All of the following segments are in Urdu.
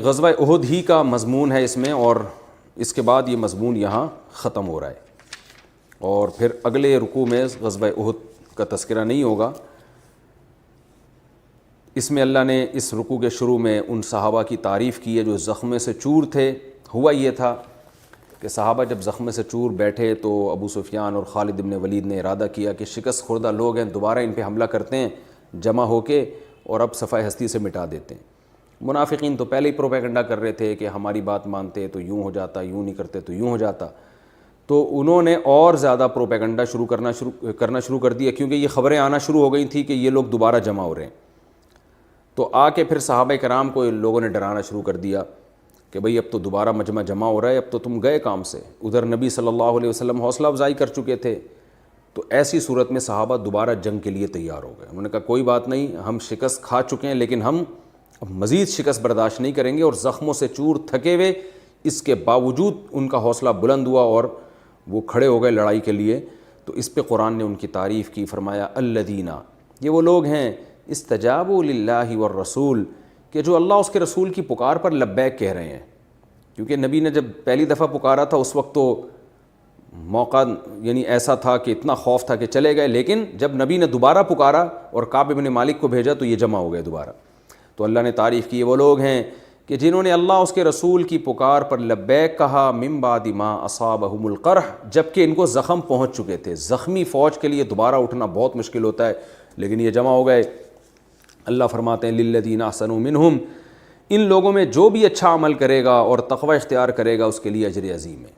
غزوہ احد ہی کا مضمون ہے اس میں، اور اس کے بعد یہ مضمون یہاں ختم ہو رہا ہے، اور پھر اگلے رکوع میں غزوہ احد کا تذکرہ نہیں ہوگا۔ اس میں اللہ نے اس رکوع کے شروع میں ان صحابہ کی تعریف کی ہے جو زخم سے چور تھے۔ ہوا یہ تھا کہ صحابہ جب زخم سے چور بیٹھے تو ابو سفیان اور خالد بن ولید نے ارادہ کیا کہ شکست خوردہ لوگ ہیں، دوبارہ ان پہ حملہ کرتے ہیں جمع ہو کے، اور اب صفحہ ہستی سے مٹا دیتے ہیں۔ منافقین تو پہلے ہی پروپیگنڈا کر رہے تھے کہ ہماری بات مانتے تو یوں ہو جاتا، یوں نہیں کرتے تو یوں ہو جاتا، تو انہوں نے اور زیادہ پروپیگنڈا کرنا شروع کر دیا، کیونکہ یہ خبریں آنا شروع ہو گئی تھیں کہ یہ لوگ دوبارہ جمع ہو رہے ہیں۔ تو آ کے پھر صحابہ کرام کو لوگوں نے ڈرانا شروع کر دیا کہ بھئی اب تو دوبارہ مجمع جمع ہو رہا ہے، اب تو تم گئے کام سے۔ ادھر نبی صلی اللہ علیہ وسلم حوصلہ افزائی کر چکے تھے، تو ایسی صورت میں صحابہ دوبارہ جنگ کے لیے تیار ہو گئے۔ انہوں نے کہا کوئی بات نہیں، ہم شکست کھا چکے ہیں لیکن ہم اب مزید شکست برداشت نہیں کریں گے، اور زخموں سے چور تھکے ہوئے اس کے باوجود ان کا حوصلہ بلند ہوا اور وہ کھڑے ہو گئے لڑائی کے لیے۔ تو اس پہ قرآن نے ان کی تعریف کی، فرمایا الذین، یہ وہ لوگ ہیں استجابوا للہ والرسول، کہ جو اللہ اس کے رسول کی پکار پر لبیک کہہ رہے ہیں۔ کیونکہ نبی نے جب پہلی دفعہ پکارا تھا اس وقت تو موقع یعنی ایسا تھا کہ اتنا خوف تھا کہ چلے گئے، لیکن جب نبی نے دوبارہ پکارا اور کعب بن مالک کو بھیجا تو یہ جمع ہو گئے دوبارہ۔ تو اللہ نے تعریف کی، وہ لوگ ہیں کہ جنہوں نے اللہ اس کے رسول کی پکار پر لبیک کہا، من بعد ما اصابہم القرح، جبکہ ان کو زخم پہنچ چکے تھے۔ زخمی فوج کے لیے دوبارہ اٹھنا بہت مشکل ہوتا ہے، لیکن یہ جمع ہو گئے۔ اللہ فرماتے ہیں للذین احسنوا منہم، ان لوگوں میں جو بھی اچھا عمل کرے گا اور تقوی اختیار کرے گا اس کے لیے اجر عظیم ہے۔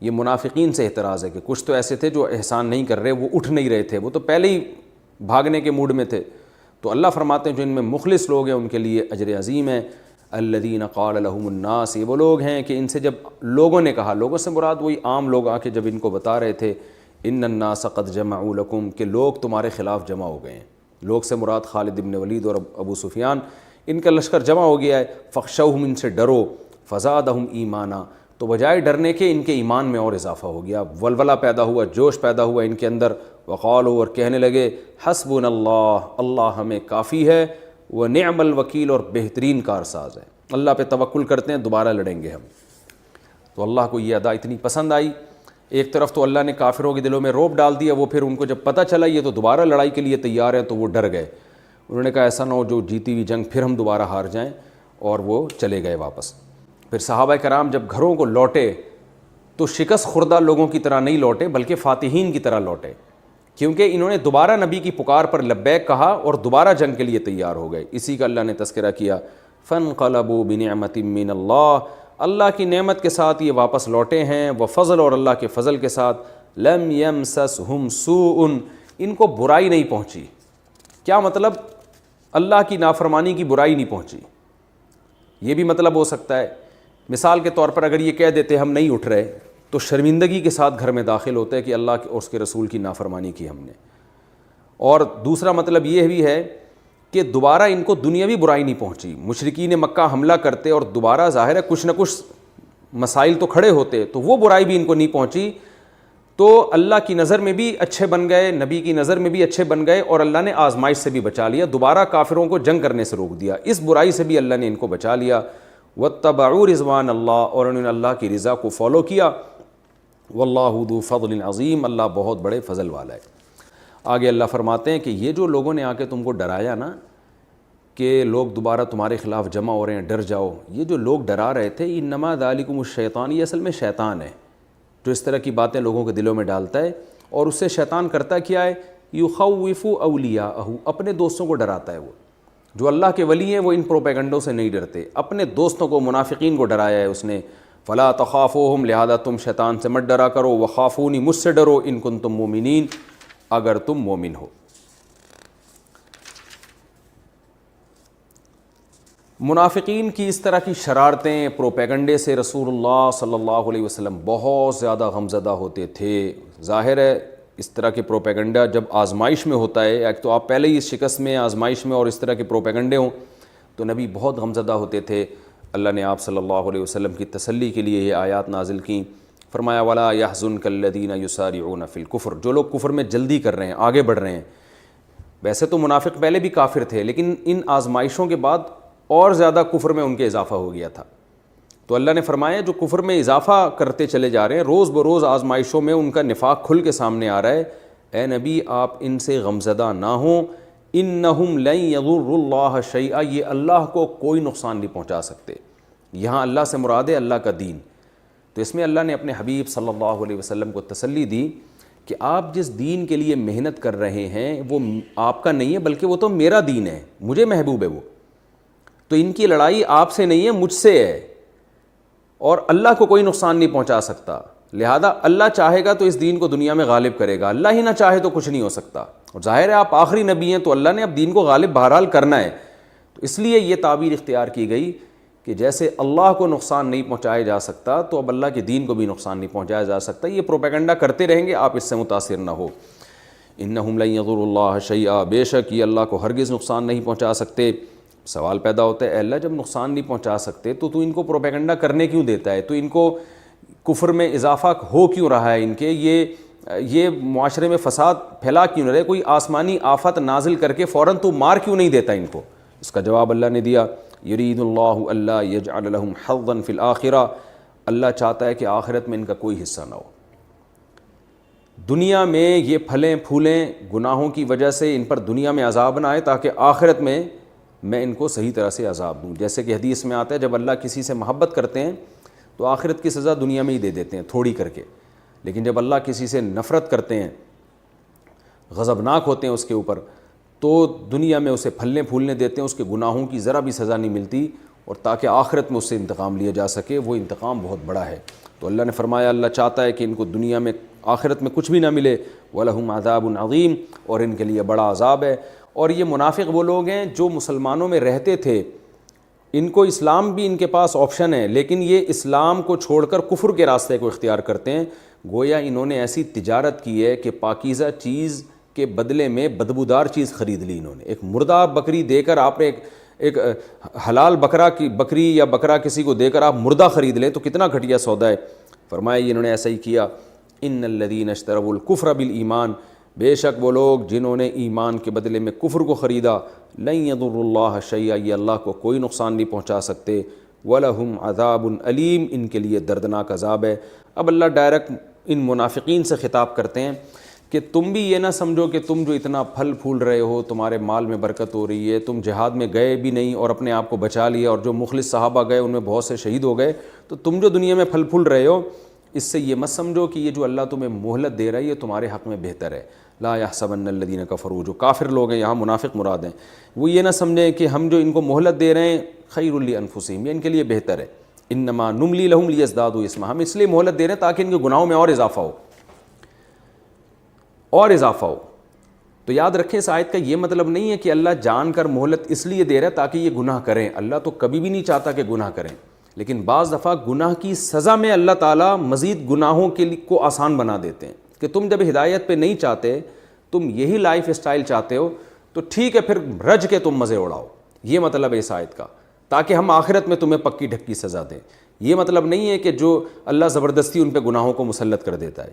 یہ منافقین سے اعتراض ہے کہ کچھ تو ایسے تھے جو احسان نہیں کر رہے، وہ اٹھ نہیں رہے تھے، وہ تو پہلے ہی بھاگنے کے موڈ میں تھے۔ تو اللہ فرماتے ہیں جو ان میں مخلص لوگ ہیں ان کے لیے اجر عظیم ہے۔ الذین قال لهم الناس، یہ وہ لوگ ہیں کہ ان سے جب لوگوں نے کہا، لوگوں سے مراد وہی عام لوگ آ کے جب ان کو بتا رہے تھے ان الناس قد جمعوا لکم، کہ لوگ تمہارے خلاف جمع ہو گئے ہیں۔ لوگ سے مراد خالد بن ولید اور ابو سفیان، ان کا لشکر جمع ہو گیا ہے۔ فخشوہم، ان سے ڈرو، فزادہم ایمانا، تو بجائے ڈرنے کے ان کے ایمان میں اور اضافہ ہو گیا، ولولہ پیدا ہوا، جوش پیدا ہوا ان کے اندر۔ وقالوا، اور کہنے لگے، حسبنا اللہ، اللہ ہمیں کافی ہے، ونعم الوکیل، اور بہترین کارساز ہے، اللہ پہ توکل کرتے ہیں، دوبارہ لڑیں گے ہم۔ تو اللہ کو یہ ادا اتنی پسند آئی۔ ایک طرف تو اللہ نے کافروں کے دلوں میں رعب ڈال دیا، وہ پھر ان کو جب پتہ چلا یہ تو دوبارہ لڑائی کے لیے تیار ہیں تو وہ ڈر گئے۔ انہوں نے کہا ایسا نہ ہو جو جیتی ہوئی جنگ پھر ہم دوبارہ ہار جائیں، اور وہ چلے گئے واپس۔ پھر صحابہ کرام جب گھروں کو لوٹے تو شکست خوردہ لوگوں کی طرح نہیں لوٹے بلکہ فاتحین کی طرح لوٹے، کیونکہ انہوں نے دوبارہ نبی کی پکار پر لبیک کہا اور دوبارہ جنگ کے لیے تیار ہو گئے۔ اسی کا اللہ نے تذکرہ کیا، فانقلبوا بنعمت من اللہ، اللہ کی نعمت کے ساتھ یہ واپس لوٹے ہیں، وفضل، اور اللہ کے فضل کے ساتھ، لم یمسسہم سوء، ان کو برائی نہیں پہنچی۔ کیا مطلب؟ اللہ کی نافرمانی کی برائی نہیں پہنچی۔ یہ بھی مطلب ہو سکتا ہے، مثال کے طور پر اگر یہ کہہ دیتے ہم نہیں اٹھ رہے تو شرمندگی کے ساتھ گھر میں داخل ہوتے کہ اللہ اور اس کے رسول کی نافرمانی کی ہم نے۔ اور دوسرا مطلب یہ بھی ہے کہ دوبارہ ان کو دنیاوی برائی نہیں پہنچی۔ مشرکین مکہ حملہ کرتے اور دوبارہ ظاہر ہے کچھ نہ کچھ مسائل تو کھڑے ہوتے، تو وہ برائی بھی ان کو نہیں پہنچی، تو اللہ کی نظر میں بھی اچھے بن گئے، نبی کی نظر میں بھی اچھے بن گئے، اور اللہ نے آزمائش سے بھی بچا لیا، دوبارہ کافروں کو جنگ کرنے سے روک دیا، اس برائی سے بھی اللہ نے ان کو بچا لیا۔ واتبعوا رضوان اللہ، اور انہوں نے اللہ کی رضا کو فالو کیا۔ واللہ ذو فضل عظیم، اللہ بہت بڑے فضل والا ہے۔ آگے اللہ فرماتے ہیں کہ یہ جو لوگوں نے آ کے تم کو ڈرایا نا کہ لوگ دوبارہ تمہارے خلاف جمع ہو رہے ہیں، ڈر جاؤ، یہ جو لوگ ڈرا رہے تھے، انما ذالکم الشیطان، یہ اصل میں شیطان ہے جو اس طرح کی باتیں لوگوں کے دلوں میں ڈالتا ہے، اور اس سے شیطان کرتا کیا ہے؟ یخوف اولیاءہ، اپنے دوستوں کو ڈراتا ہے۔ وہ جو اللہ کے ولی ہیں وہ ان پروپیگنڈوں سے نہیں ڈرتے، اپنے دوستوں کو، منافقین کو ڈرایا ہے اس نے۔ فلا تخافوہم، لہذا تم شیطان سے مت ڈرا کرو، وخافونی، مجھ سے ڈرو، ان کنتم مومنین، اگر تم مومن ہو۔ منافقین کی اس طرح کی شرارتیں، پروپیگنڈے سے رسول اللہ صلی اللہ علیہ وسلم بہت زیادہ غمزدہ ہوتے تھے۔ ظاہر ہے اس طرح کے پروپیگنڈا جب آزمائش میں ہوتا ہے، ایک تو آپ پہلے ہی اس شکست میں، آزمائش میں، اور اس طرح کے پروپیگنڈے ہوں تو نبی بہت غمزدہ ہوتے تھے۔ اللہ نے آپ صلی اللہ علیہ وسلم کی تسلی کے لیے یہ آیات نازل کیں، فرمایا وَلَا يَحْزُنْكَ الَّذِينَ يُسَارِعُونَ فِي الْكُفْرِ، جو لوگ کفر میں جلدی کر رہے ہیں، آگے بڑھ رہے ہیں۔ ویسے تو منافق پہلے بھی کافر تھے، لیکن ان آزمائشوں کے بعد اور زیادہ کفر میں ان کے اضافہ ہو گیا تھا. تو اللہ نے فرمایا جو کفر میں اضافہ کرتے چلے جا رہے ہیں، روز بروز آزمائشوں میں ان کا نفاق کھل کے سامنے آ رہا ہے، اے نبی آپ ان سے غمزدہ نہ ہوں. انہم لن یضروا اللہ شیئا، یہ اللہ کو کوئی نقصان نہیں پہنچا سکتے. یہاں اللہ سے مراد ہے اللہ کا دین. تو اس میں اللہ نے اپنے حبیب صلی اللہ علیہ وسلم کو تسلی دی کہ آپ جس دین کے لیے محنت کر رہے ہیں وہ آپ کا نہیں ہے، بلکہ وہ تو میرا دین ہے، مجھے محبوب ہے وہ. تو ان کی لڑائی آپ سے نہیں ہے، مجھ سے ہے، اور اللہ کو کوئی نقصان نہیں پہنچا سکتا. لہذا اللہ چاہے گا تو اس دین کو دنیا میں غالب کرے گا، اللہ ہی نہ چاہے تو کچھ نہیں ہو سکتا. اور ظاہر ہے آپ آخری نبی ہیں تو اللہ نے اب دین کو غالب بہرحال کرنا ہے. تو اس لیے یہ تعبیر اختیار کی گئی کہ جیسے اللہ کو نقصان نہیں پہنچایا جا سکتا تو اب اللہ کے دین کو بھی نقصان نہیں پہنچایا جا سکتا. یہ پروپیگنڈا کرتے رہیں گے، آپ اس سے متاثر نہ ہو. انہم لن یضروا اللہ شیئا، بے شک یہ اللہ کو ہرگز نقصان نہیں پہنچا سکتے. سوال پیدا ہوتا ہے اے اللہ جب نقصان نہیں پہنچا سکتے تو ان کو پروپیگنڈا کرنے کیوں دیتا ہے؟ تو ان کو کفر میں اضافہ ہو کیوں رہا ہے؟ ان کے یہ معاشرے میں فساد پھیلا کیوں نہ رہے؟ کوئی آسمانی آفت نازل کر کے فوراً تو مار کیوں نہیں دیتا ان کو؟ اس کا جواب اللہ نے دیا، یرید اللہ الا یجعل لهم حظا فی الآخرہ، اللہ چاہتا ہے کہ آخرت میں ان کا کوئی حصہ نہ ہو. دنیا میں یہ پھلیں پھولیں گناہوں کی وجہ سے ان پر دنیا میں عذاب نہ آئے تاکہ آخرت میں ان کو صحیح طرح سے عذاب دوں. جیسے کہ حدیث میں آتا ہے جب اللہ کسی سے محبت کرتے ہیں تو آخرت کی سزا دنیا میں ہی دے دیتے ہیں تھوڑی کر کے، لیکن جب اللہ کسی سے نفرت کرتے ہیں، غضبناک ہوتے ہیں اس کے اوپر، تو دنیا میں اسے پھلنے پھولنے دیتے ہیں، اس کے گناہوں کی ذرا بھی سزا نہیں ملتی، اور تاکہ آخرت میں اس سے انتقام لیا جا سکے. وہ انتقام بہت بڑا ہے. تو اللہ نے فرمایا اللہ چاہتا ہے کہ ان کو دنیا میں آخرت میں کچھ بھی نہ ملے، وَلَهُمْ عَذَابٌ عَظِيمٌ، اور ان کے لیے بڑا عذاب ہے. اور یہ منافق وہ لوگ ہیں جو مسلمانوں میں رہتے تھے، ان کو اسلام بھی ان کے پاس آپشن ہے، لیکن یہ اسلام کو چھوڑ کر کفر کے راستے کو اختیار کرتے ہیں. گویا انہوں نے ایسی تجارت کی ہے کہ پاکیزہ چیز کے بدلے میں بدبودار چیز خرید لی. انہوں نے ایک مردہ بکری دے کر، آپ نے ایک حلال بکری یا بکرا کسی کو دے کر آپ مردہ خرید لیں تو کتنا گھٹیا سودا ہے. فرمایا انہوں نے ایسا ہی کیا. ان الذین اشتروا الکفر بالایمان، بے شک وہ لوگ جنہوں نے ایمان کے بدلے میں کفر کو خریدا، لن یضروا اللہ شیئا، یہ اللہ کو کوئی نقصان نہیں پہنچا سکتے. وَلَهُمْ عَذَابٌ علیم، ان کے لیے دردناک عذاب ہے. اب اللہ ڈائریکٹ ان منافقین سے خطاب کرتے ہیں کہ تم بھی یہ نہ سمجھو کہ تم جو اتنا پھل پھول رہے ہو، تمہارے مال میں برکت ہو رہی ہے، تم جہاد میں گئے بھی نہیں اور اپنے آپ کو بچا لیا، اور جو مخلص صحابہ گئے ان میں بہت سے شہید ہو گئے، تو تم جو دنیا میں پھل پھول رہے ہو اس سے یہ مت سمجھو کہ یہ جو اللہ تمہیں مہلت دے رہا ہے یہ تمہارے حق میں بہتر ہے. لا يحسبن الذین کفروا، جو کافر لوگ ہیں، یہاں منافق مراد ہیں، وہ یہ نہ سمجھیں کہ ہم جو ان کو مہلت دے رہے ہیں خیر لانفسہم، یہ ان کے لیے بہتر ہے. انما نملی لہم لیزدادوا اسما، ہم اس لیے مہلت دے رہے ہیں تاکہ ان کے گناہوں میں اور اضافہ ہو. تو یاد رکھیں اس آیت کا یہ مطلب نہیں ہے کہ اللہ جان کر مہلت اس لیے دے رہا ہے تاکہ یہ گناہ کریں. اللہ تو کبھی بھی نہیں چاہتا کہ گناہ کریں، لیکن بعض دفعہ گناہ کی سزا میں اللہ تعالیٰ مزید گناہوں کو آسان بنا دیتے ہیں کہ تم جب ہدایت پہ نہیں چاہتے، تم یہی لائف اسٹائل چاہتے ہو، تو ٹھیک ہے پھر رج کے تم مزے اڑاؤ. یہ مطلب ہے اس آیت کا، تاکہ ہم آخرت میں تمہیں پکی ڈھکی سزا دیں. یہ مطلب نہیں ہے کہ جو اللہ زبردستی ان پہ گناہوں کو مسلط کر دیتا ہے.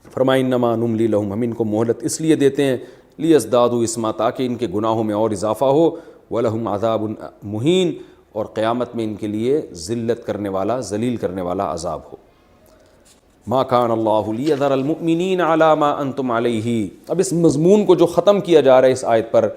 فرمایا انما نملی لہم، ہم ان کو مہلت اس لیے دیتے ہیں لیزدادوا اسما، تاکہ ان کے گناہوں میں اور اضافہ ہو. ولہم عذاب مہین، اور قیامت میں ان کے لیے ذلت کرنے والا، ذلیل کرنے والا عذاب ہو. ما کان اللہ لیذر المؤمنین علی ما انتم علیہ. اب اس مضمون کو جو ختم کیا جا رہا ہے اس آیت پر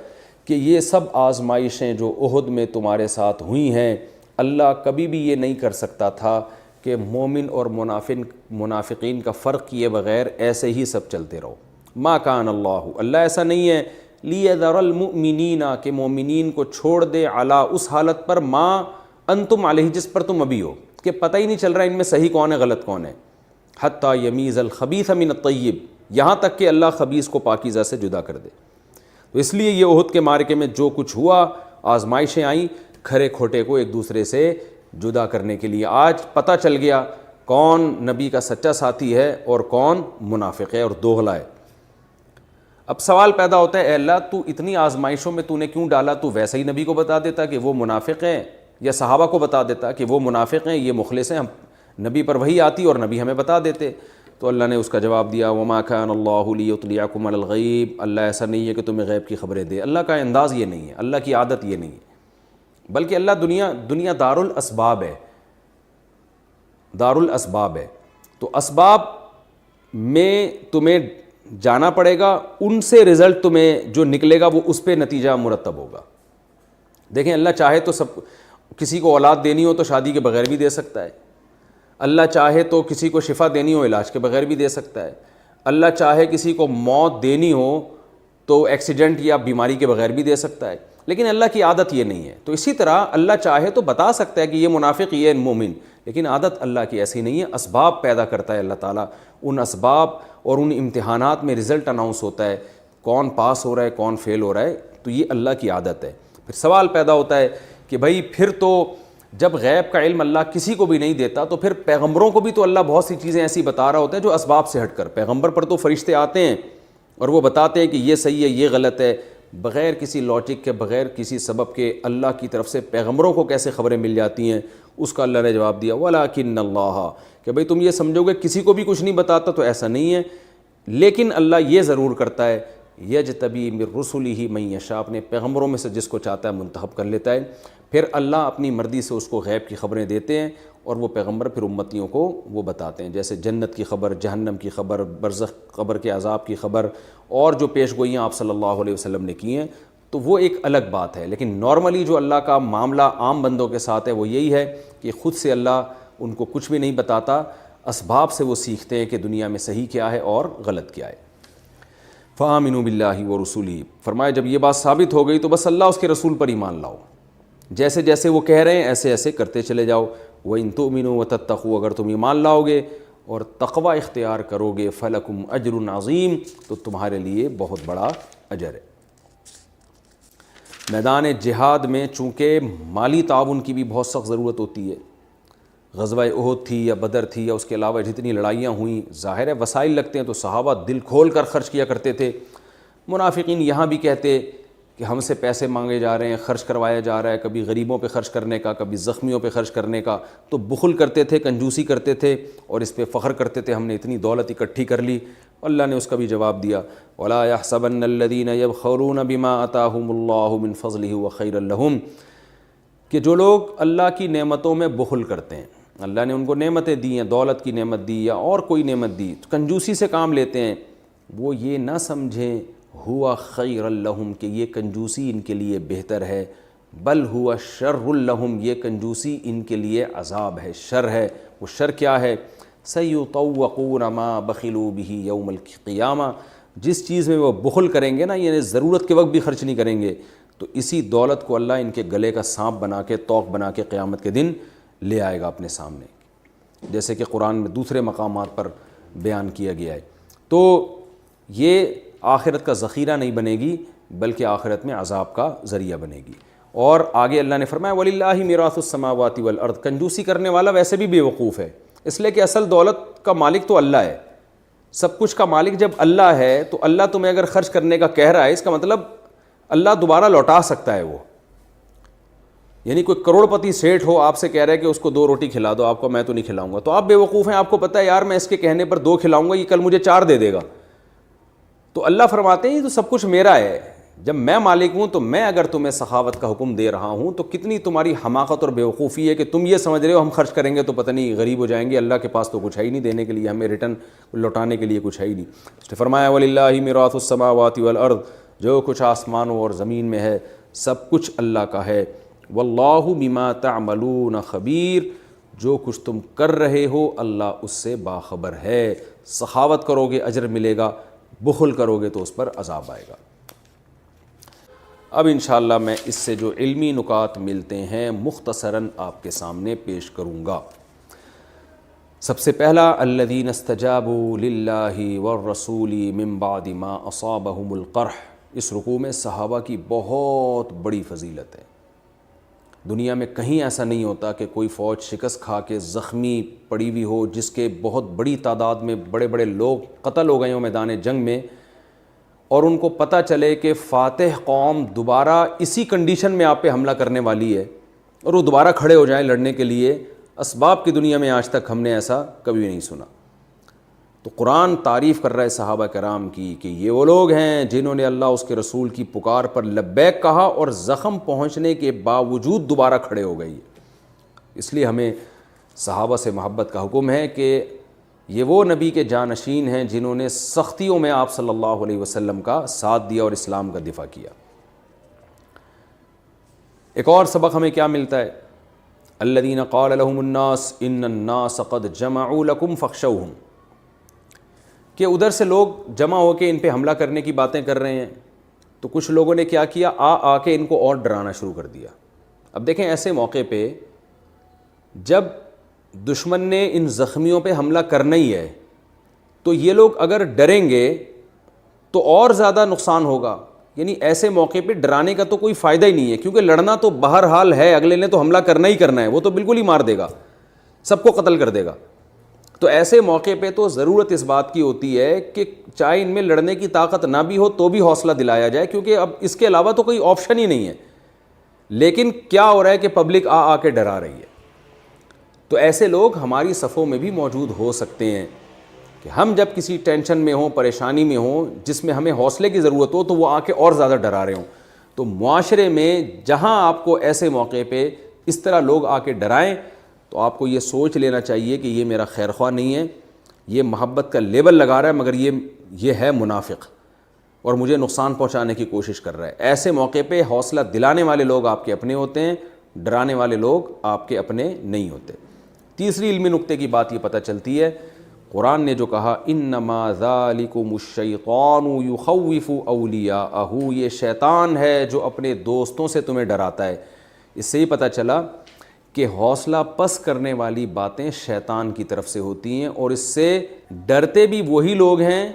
کہ یہ سب آزمائشیں جو احد میں تمہارے ساتھ ہوئی ہیں، اللہ کبھی بھی یہ نہیں کر سکتا تھا کہ مومن اور منافقین کا فرق کیے بغیر ایسے ہی سب چلتے رہو. ما کان اللہ ایسا نہیں ہے لیذر المؤمنین کہ مومنین کو چھوڑ دے علی اس حالت پر ما انتم علیہ جس پر تم ابھی ہو، کہ پتہ ہی نہیں چل رہا ان میں صحیح کون ہے غلط کون ہے. حتی یمیز الخبیث من الطیب، یہاں تک کہ اللہ خبیث کو پاکیزہ سے جدا کر دے. تو اس لیے یہ احد کے معرکے میں جو کچھ ہوا، آزمائشیں آئیں کھرے کھوٹے کو ایک دوسرے سے جدا کرنے کے لیے. آج پتہ چل گیا کون نبی کا سچا ساتھی ہے اور کون منافق ہے اور دوغلا ہے. اب سوال پیدا ہوتا ہے اے اللہ تو اتنی آزمائشوں میں تو نے کیوں ڈالا؟ تو ویسے ہی نبی کو بتا دیتا کہ وہ منافق ہیں، یا صحابہ کو بتا دیتا کہ وہ منافق ہیں، یہ مخلص ہیں، ہم نبی پر وحی آتی اور نبی ہمیں بتا دیتے. تو اللہ نے اس کا جواب دیا وما کان اللہ لیطلعکم علی الغیب، اللہ ایسا نہیں ہے کہ تمہیں غیب کی خبریں دے. اللہ کا انداز یہ نہیں ہے، اللہ کی عادت یہ نہیں ہے. بلکہ اللہ دنیا دار الاسباب ہے، دار الاسباب ہے، تو اسباب میں تمہیں جانا پڑے گا، ان سے رزلٹ تمہیں جو نکلے گا وہ اس پہ نتیجہ مرتب ہوگا۔ دیکھیں اللہ چاہے تو کسی کو اولاد دینی ہو تو شادی کے بغیر بھی دے سکتا ہے، اللہ چاہے تو کسی کو شفا دینی ہو علاج کے بغیر بھی دے سکتا ہے، اللہ چاہے کسی کو موت دینی ہو تو ایکسیڈنٹ یا بیماری کے بغیر بھی دے سکتا ہے، لیکن اللہ کی عادت یہ نہیں ہے۔ تو اسی طرح اللہ چاہے تو بتا سکتا ہے کہ یہ منافق یہ مومن، لیکن عادت اللہ کی ایسی نہیں ہے، اسباب پیدا کرتا ہے اللہ تعالیٰ، ان اسباب اور ان امتحانات میں رزلٹ اناؤنس ہوتا ہے، کون پاس ہو رہا ہے کون فیل ہو رہا ہے، تو یہ اللہ کی عادت ہے۔ پھر سوال پیدا ہوتا ہے کہ بھائی پھر تو جب غیب کا علم اللہ کسی کو بھی نہیں دیتا تو پھر پیغمبروں کو بھی تو اللہ بہت سی چیزیں ایسی بتا رہا ہوتا ہے جو اسباب سے ہٹ کر، پیغمبر پر تو فرشتے آتے ہیں اور وہ بتاتے ہیں کہ یہ صحیح ہے یہ غلط ہے، بغیر کسی لاجک کے بغیر کسی سبب کے اللہ کی طرف سے پیغمبروں کو کیسے خبریں مل جاتی ہیں؟ اس کا اللہ نے جواب دیا وَلَٰكِنَّ اللَّهَ، کہ بھئی تم یہ سمجھو گے کسی کو بھی کچھ نہیں بتاتا، تو ایسا نہیں ہے، لیکن اللہ یہ ضرور کرتا ہے یجتبی من رسلہ من یشاء، اپنے پیغمبروں میں سے جس کو چاہتا ہے منتخب کر لیتا ہے، پھر اللہ اپنی مرضی سے اس کو غیب کی خبریں دیتے ہیں اور وہ پیغمبر پھر امتیوں کو وہ بتاتے ہیں، جیسے جنت کی خبر، جہنم کی خبر، برزخ قبر کے عذاب کی خبر، اور جو پیش گوئیاں آپ صلی اللہ علیہ وسلم نے کی ہیں، تو وہ ایک الگ بات ہے۔ لیکن نارملی جو اللہ کا معاملہ عام بندوں کے ساتھ ہے وہ یہی ہے کہ خود سے اللہ ان کو کچھ بھی نہیں بتاتا، اسباب سے وہ سیکھتے ہیں کہ دنیا میں صحیح کیا ہے اور غلط کیا ہے۔ فآمنوا باللہ ورسولہ، فرمایا جب یہ بات ثابت ہو گئی تو بس اللہ اس کے رسول پر ایمان لاؤ، جیسے جیسے وہ کہہ رہے ہیں ایسے ایسے کرتے چلے جاؤ۔ وَإِن تُؤْمِنُوا وَتَتَّقُوا، اگر تم ایمان لاؤ گے اور تقوی اختیار کرو گے، فَلَكُمْ أَجْرٌ عَظِيمٌ، تو تمہارے لیے بہت بڑا اجر ہے۔ میدان جہاد میں چونکہ مالی تعاون کی بھی بہت سخت ضرورت ہوتی ہے، غزوہ احد تھی یا بدر تھی یا اس کے علاوہ جتنی لڑائیاں ہوئیں، ظاہر ہے وسائل لگتے ہیں تو صحابہ دل کھول کر خرچ کیا کرتے تھے۔ منافقین یہاں بھی کہتے کہ ہم سے پیسے مانگے جا رہے ہیں، خرچ کروایا جا رہا ہے، کبھی غریبوں پہ خرچ کرنے کا، کبھی زخمیوں پہ خرچ کرنے کا، تو بخل کرتے تھے، کنجوسی کرتے تھے اور اس پہ فخر کرتے تھے ہم نے اتنی دولت اکٹھی کر لی۔ اللہ نے اس کا بھی جواب دیا وَلَا يَحْسَبَنَّ الَّذِينَ يَبْخَلُونَ بِمَا آتَاهُمُ اللَّهُ مِنْ فَضْلِهِ وَخَيْرًا لَهُمْ، کہ جو لوگ اللہ کی نعمتوں میں بخل کرتے ہیں، اللہ نے ان کو نعمتیں دی ہیں، دولت کی نعمت دی یا اور کوئی نعمت دی، کنجوسی سے کام لیتے ہیں، وہ یہ نہ سمجھیں ہوا خیر لہم کہ یہ کنجوسی ان کے لیے بہتر ہے، بل ہوا شر لہم، یہ کنجوسی ان کے لیے عذاب ہے، شر ہے۔ وہ شر کیا ہے؟ سیطوقون ما بخلوا بہ یوم القیامہ، جس چیز میں وہ بخل کریں گے نا، یعنی ضرورت کے وقت بھی خرچ نہیں کریں گے، تو اسی دولت کو اللہ ان کے گلے کا سانپ بنا کے، توق بنا کے قیامت کے دن لے آئے گا اپنے سامنے، جیسے کہ قرآن میں دوسرے مقامات پر بیان کیا گیا ہے۔ تو یہ آخرت کا ذخیرہ نہیں بنے گی بلکہ آخرت میں عذاب کا ذریعہ بنے گی۔ اور آگے اللہ نے فرمایا وَلِلَّهِ مِيرَاثُ السَّمَاوَاتِ وَالْأَرْضِ، کنجوسی کرنے والا ویسے بھی بے وقوف ہے، اس لیے کہ اصل دولت کا مالک تو اللہ ہے، سب کچھ کا مالک جب اللہ ہے تو اللہ تمہیں اگر خرچ کرنے کا کہہ رہا ہے، اس کا مطلب اللہ دوبارہ لوٹا سکتا ہے وہ، یعنی کوئی کروڑ پتی سیٹھ ہو آپ سے کہہ رہا ہے کہ اس کو 2 روٹی کھلا دو، آپ کو میں تو نہیں کھلاؤں گا، تو آپ بے وقوف ہیں، آپ کو پتہ ہے یار میں اس کے کہنے پر 2 کھلاؤں گا، یہ کل مجھے 4 دے دے گا، تو اللہ فرماتے ہیں یہ تو سب کچھ میرا ہے، جب میں مالک ہوں تو میں اگر تمہیں سخاوت کا حکم دے رہا ہوں تو کتنی تمہاری حماقت اور بیوقوفی ہے کہ تم یہ سمجھ رہے ہو ہم خرچ کریں گے تو پتہ نہیں غریب ہو جائیں گے، اللہ کے پاس تو کچھ ہے ہی نہیں دینے کے لیے، ہمیں ریٹرن لوٹانے کے لیے کچھ ہے ہی نہیں۔ اس نے فرمایا وَلِلَّهِ مِيرَاثُ السَّمَاوَاتِ وَالْأَرْضِ، جو کچھ آسمانوں اور زمین میں ہے سب کچھ اللہ کا ہے، وَاللَّهُ بِمَا تَعْمَلُونَ خَبِيرٌ، جو کچھ تم کر رہے ہو اللہ اس سے باخبر ہے، سخاوت کرو گے اجر ملے گا، بخل کرو گے تو اس پر عذاب آئے گا۔ اب انشاءاللہ میں اس سے جو علمی نکات ملتے ہیں مختصراً آپ کے سامنے پیش کروں گا۔ سب سے پہلا الذین استجابوا للہ والرسول من بعد ما اصابہم القرح، اس رکوع میں صحابہ کی بہت بڑی فضیلت ہے۔ دنیا میں کہیں ایسا نہیں ہوتا کہ کوئی فوج شکست کھا کے زخمی پڑی ہوئی ہو، جس کے بہت بڑی تعداد میں بڑے بڑے لوگ قتل ہو گئے ہوں میدان جنگ میں، اور ان کو پتہ چلے کہ فاتح قوم دوبارہ اسی کنڈیشن میں آپ پہ حملہ کرنے والی ہے اور وہ دوبارہ کھڑے ہو جائیں لڑنے کے لیے، اسباب کی دنیا میں آج تک ہم نے ایسا کبھی نہیں سنا۔ تو قرآن تعریف کر رہا ہے صحابہ کرام کی کہ یہ وہ لوگ ہیں جنہوں نے اللہ اس کے رسول کی پکار پر لبیک کہا اور زخم پہنچنے کے باوجود دوبارہ کھڑے ہو گئی. اس لیے ہمیں صحابہ سے محبت کا حکم ہے کہ یہ وہ نبی کے جانشین ہیں جنہوں نے سختیوں میں آپ صلی اللہ علیہ وسلم کا ساتھ دیا اور اسلام کا دفاع کیا. ایک اور سبق ہمیں کیا ملتا ہے؟ الذین قال لهم الناس ان الناس قد جمعوا لكم فاخشوهم، کہ ادھر سے لوگ جمع ہو کے ان پہ حملہ کرنے کی باتیں کر رہے ہیں، تو کچھ لوگوں نے کیا کیا، آ کے ان کو اور ڈرانا شروع کر دیا. اب دیکھیں ایسے موقع پہ جب دشمن نے ان زخمیوں پہ حملہ کرنا ہی ہے تو یہ لوگ اگر ڈریں گے تو اور زیادہ نقصان ہوگا. یعنی ایسے موقع پہ ڈرانے کا تو کوئی فائدہ ہی نہیں ہے، کیونکہ لڑنا تو بہرحال ہے، اگلے نے تو حملہ کرنا ہی کرنا ہے، وہ تو بالکل ہی مار دے گا، سب کو قتل کر دے گا. تو ایسے موقع پہ تو ضرورت اس بات کی ہوتی ہے کہ چاہے ان میں لڑنے کی طاقت نہ بھی ہو تو بھی حوصلہ دلایا جائے، کیونکہ اب اس کے علاوہ تو کوئی آپشن ہی نہیں ہے. لیکن کیا ہو رہا ہے کہ پبلک آ کے ڈرا رہی ہے. تو ایسے لوگ ہماری صفوں میں بھی موجود ہو سکتے ہیں کہ ہم جب کسی ٹینشن میں ہوں، پریشانی میں ہوں، جس میں ہمیں حوصلے کی ضرورت ہو، تو وہ آ کے اور زیادہ ڈرا رہے ہوں. تو معاشرے میں جہاں آپ کو ایسے موقع پہ اس طرح لوگ آ کے ڈرائیں تو آپ کو یہ سوچ لینا چاہیے کہ یہ میرا خیر خواہ نہیں ہے، یہ محبت کا لیبل لگا رہا ہے، مگر یہ ہے منافق اور مجھے نقصان پہنچانے کی کوشش کر رہا ہے. ایسے موقع پہ حوصلہ دلانے والے لوگ آپ کے اپنے ہوتے ہیں، ڈرانے والے لوگ آپ کے اپنے نہیں ہوتے. تیسری علمی نقطے کی بات یہ پتہ چلتی ہے، قرآن نے جو کہا انما ذالکم الشیطان یخوف اولیاءہ، یہ شیطان ہے جو اپنے دوستوں سے تمہیں ڈراتا ہے. اس سے ہی پتہ چلا کہ حوصلہ پست کرنے والی باتیں شیطان کی طرف سے ہوتی ہیں، اور اس سے ڈرتے بھی وہی لوگ ہیں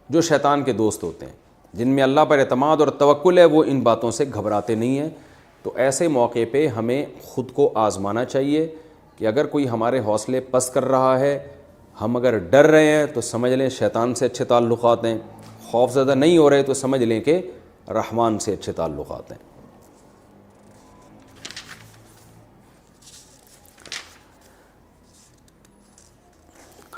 جو شیطان کے دوست ہوتے ہیں. جن میں اللہ پر اعتماد اور توکل ہے وہ ان باتوں سے گھبراتے نہیں ہیں. تو ایسے موقع پہ ہمیں خود کو آزمانا چاہیے کہ اگر کوئی ہمارے حوصلے پست کر رہا ہے، ہم اگر ڈر رہے ہیں تو سمجھ لیں شیطان سے اچھے تعلقات ہیں، خوف زدہ نہیں ہو رہے تو سمجھ لیں کہ رحمان سے اچھے تعلقات ہیں.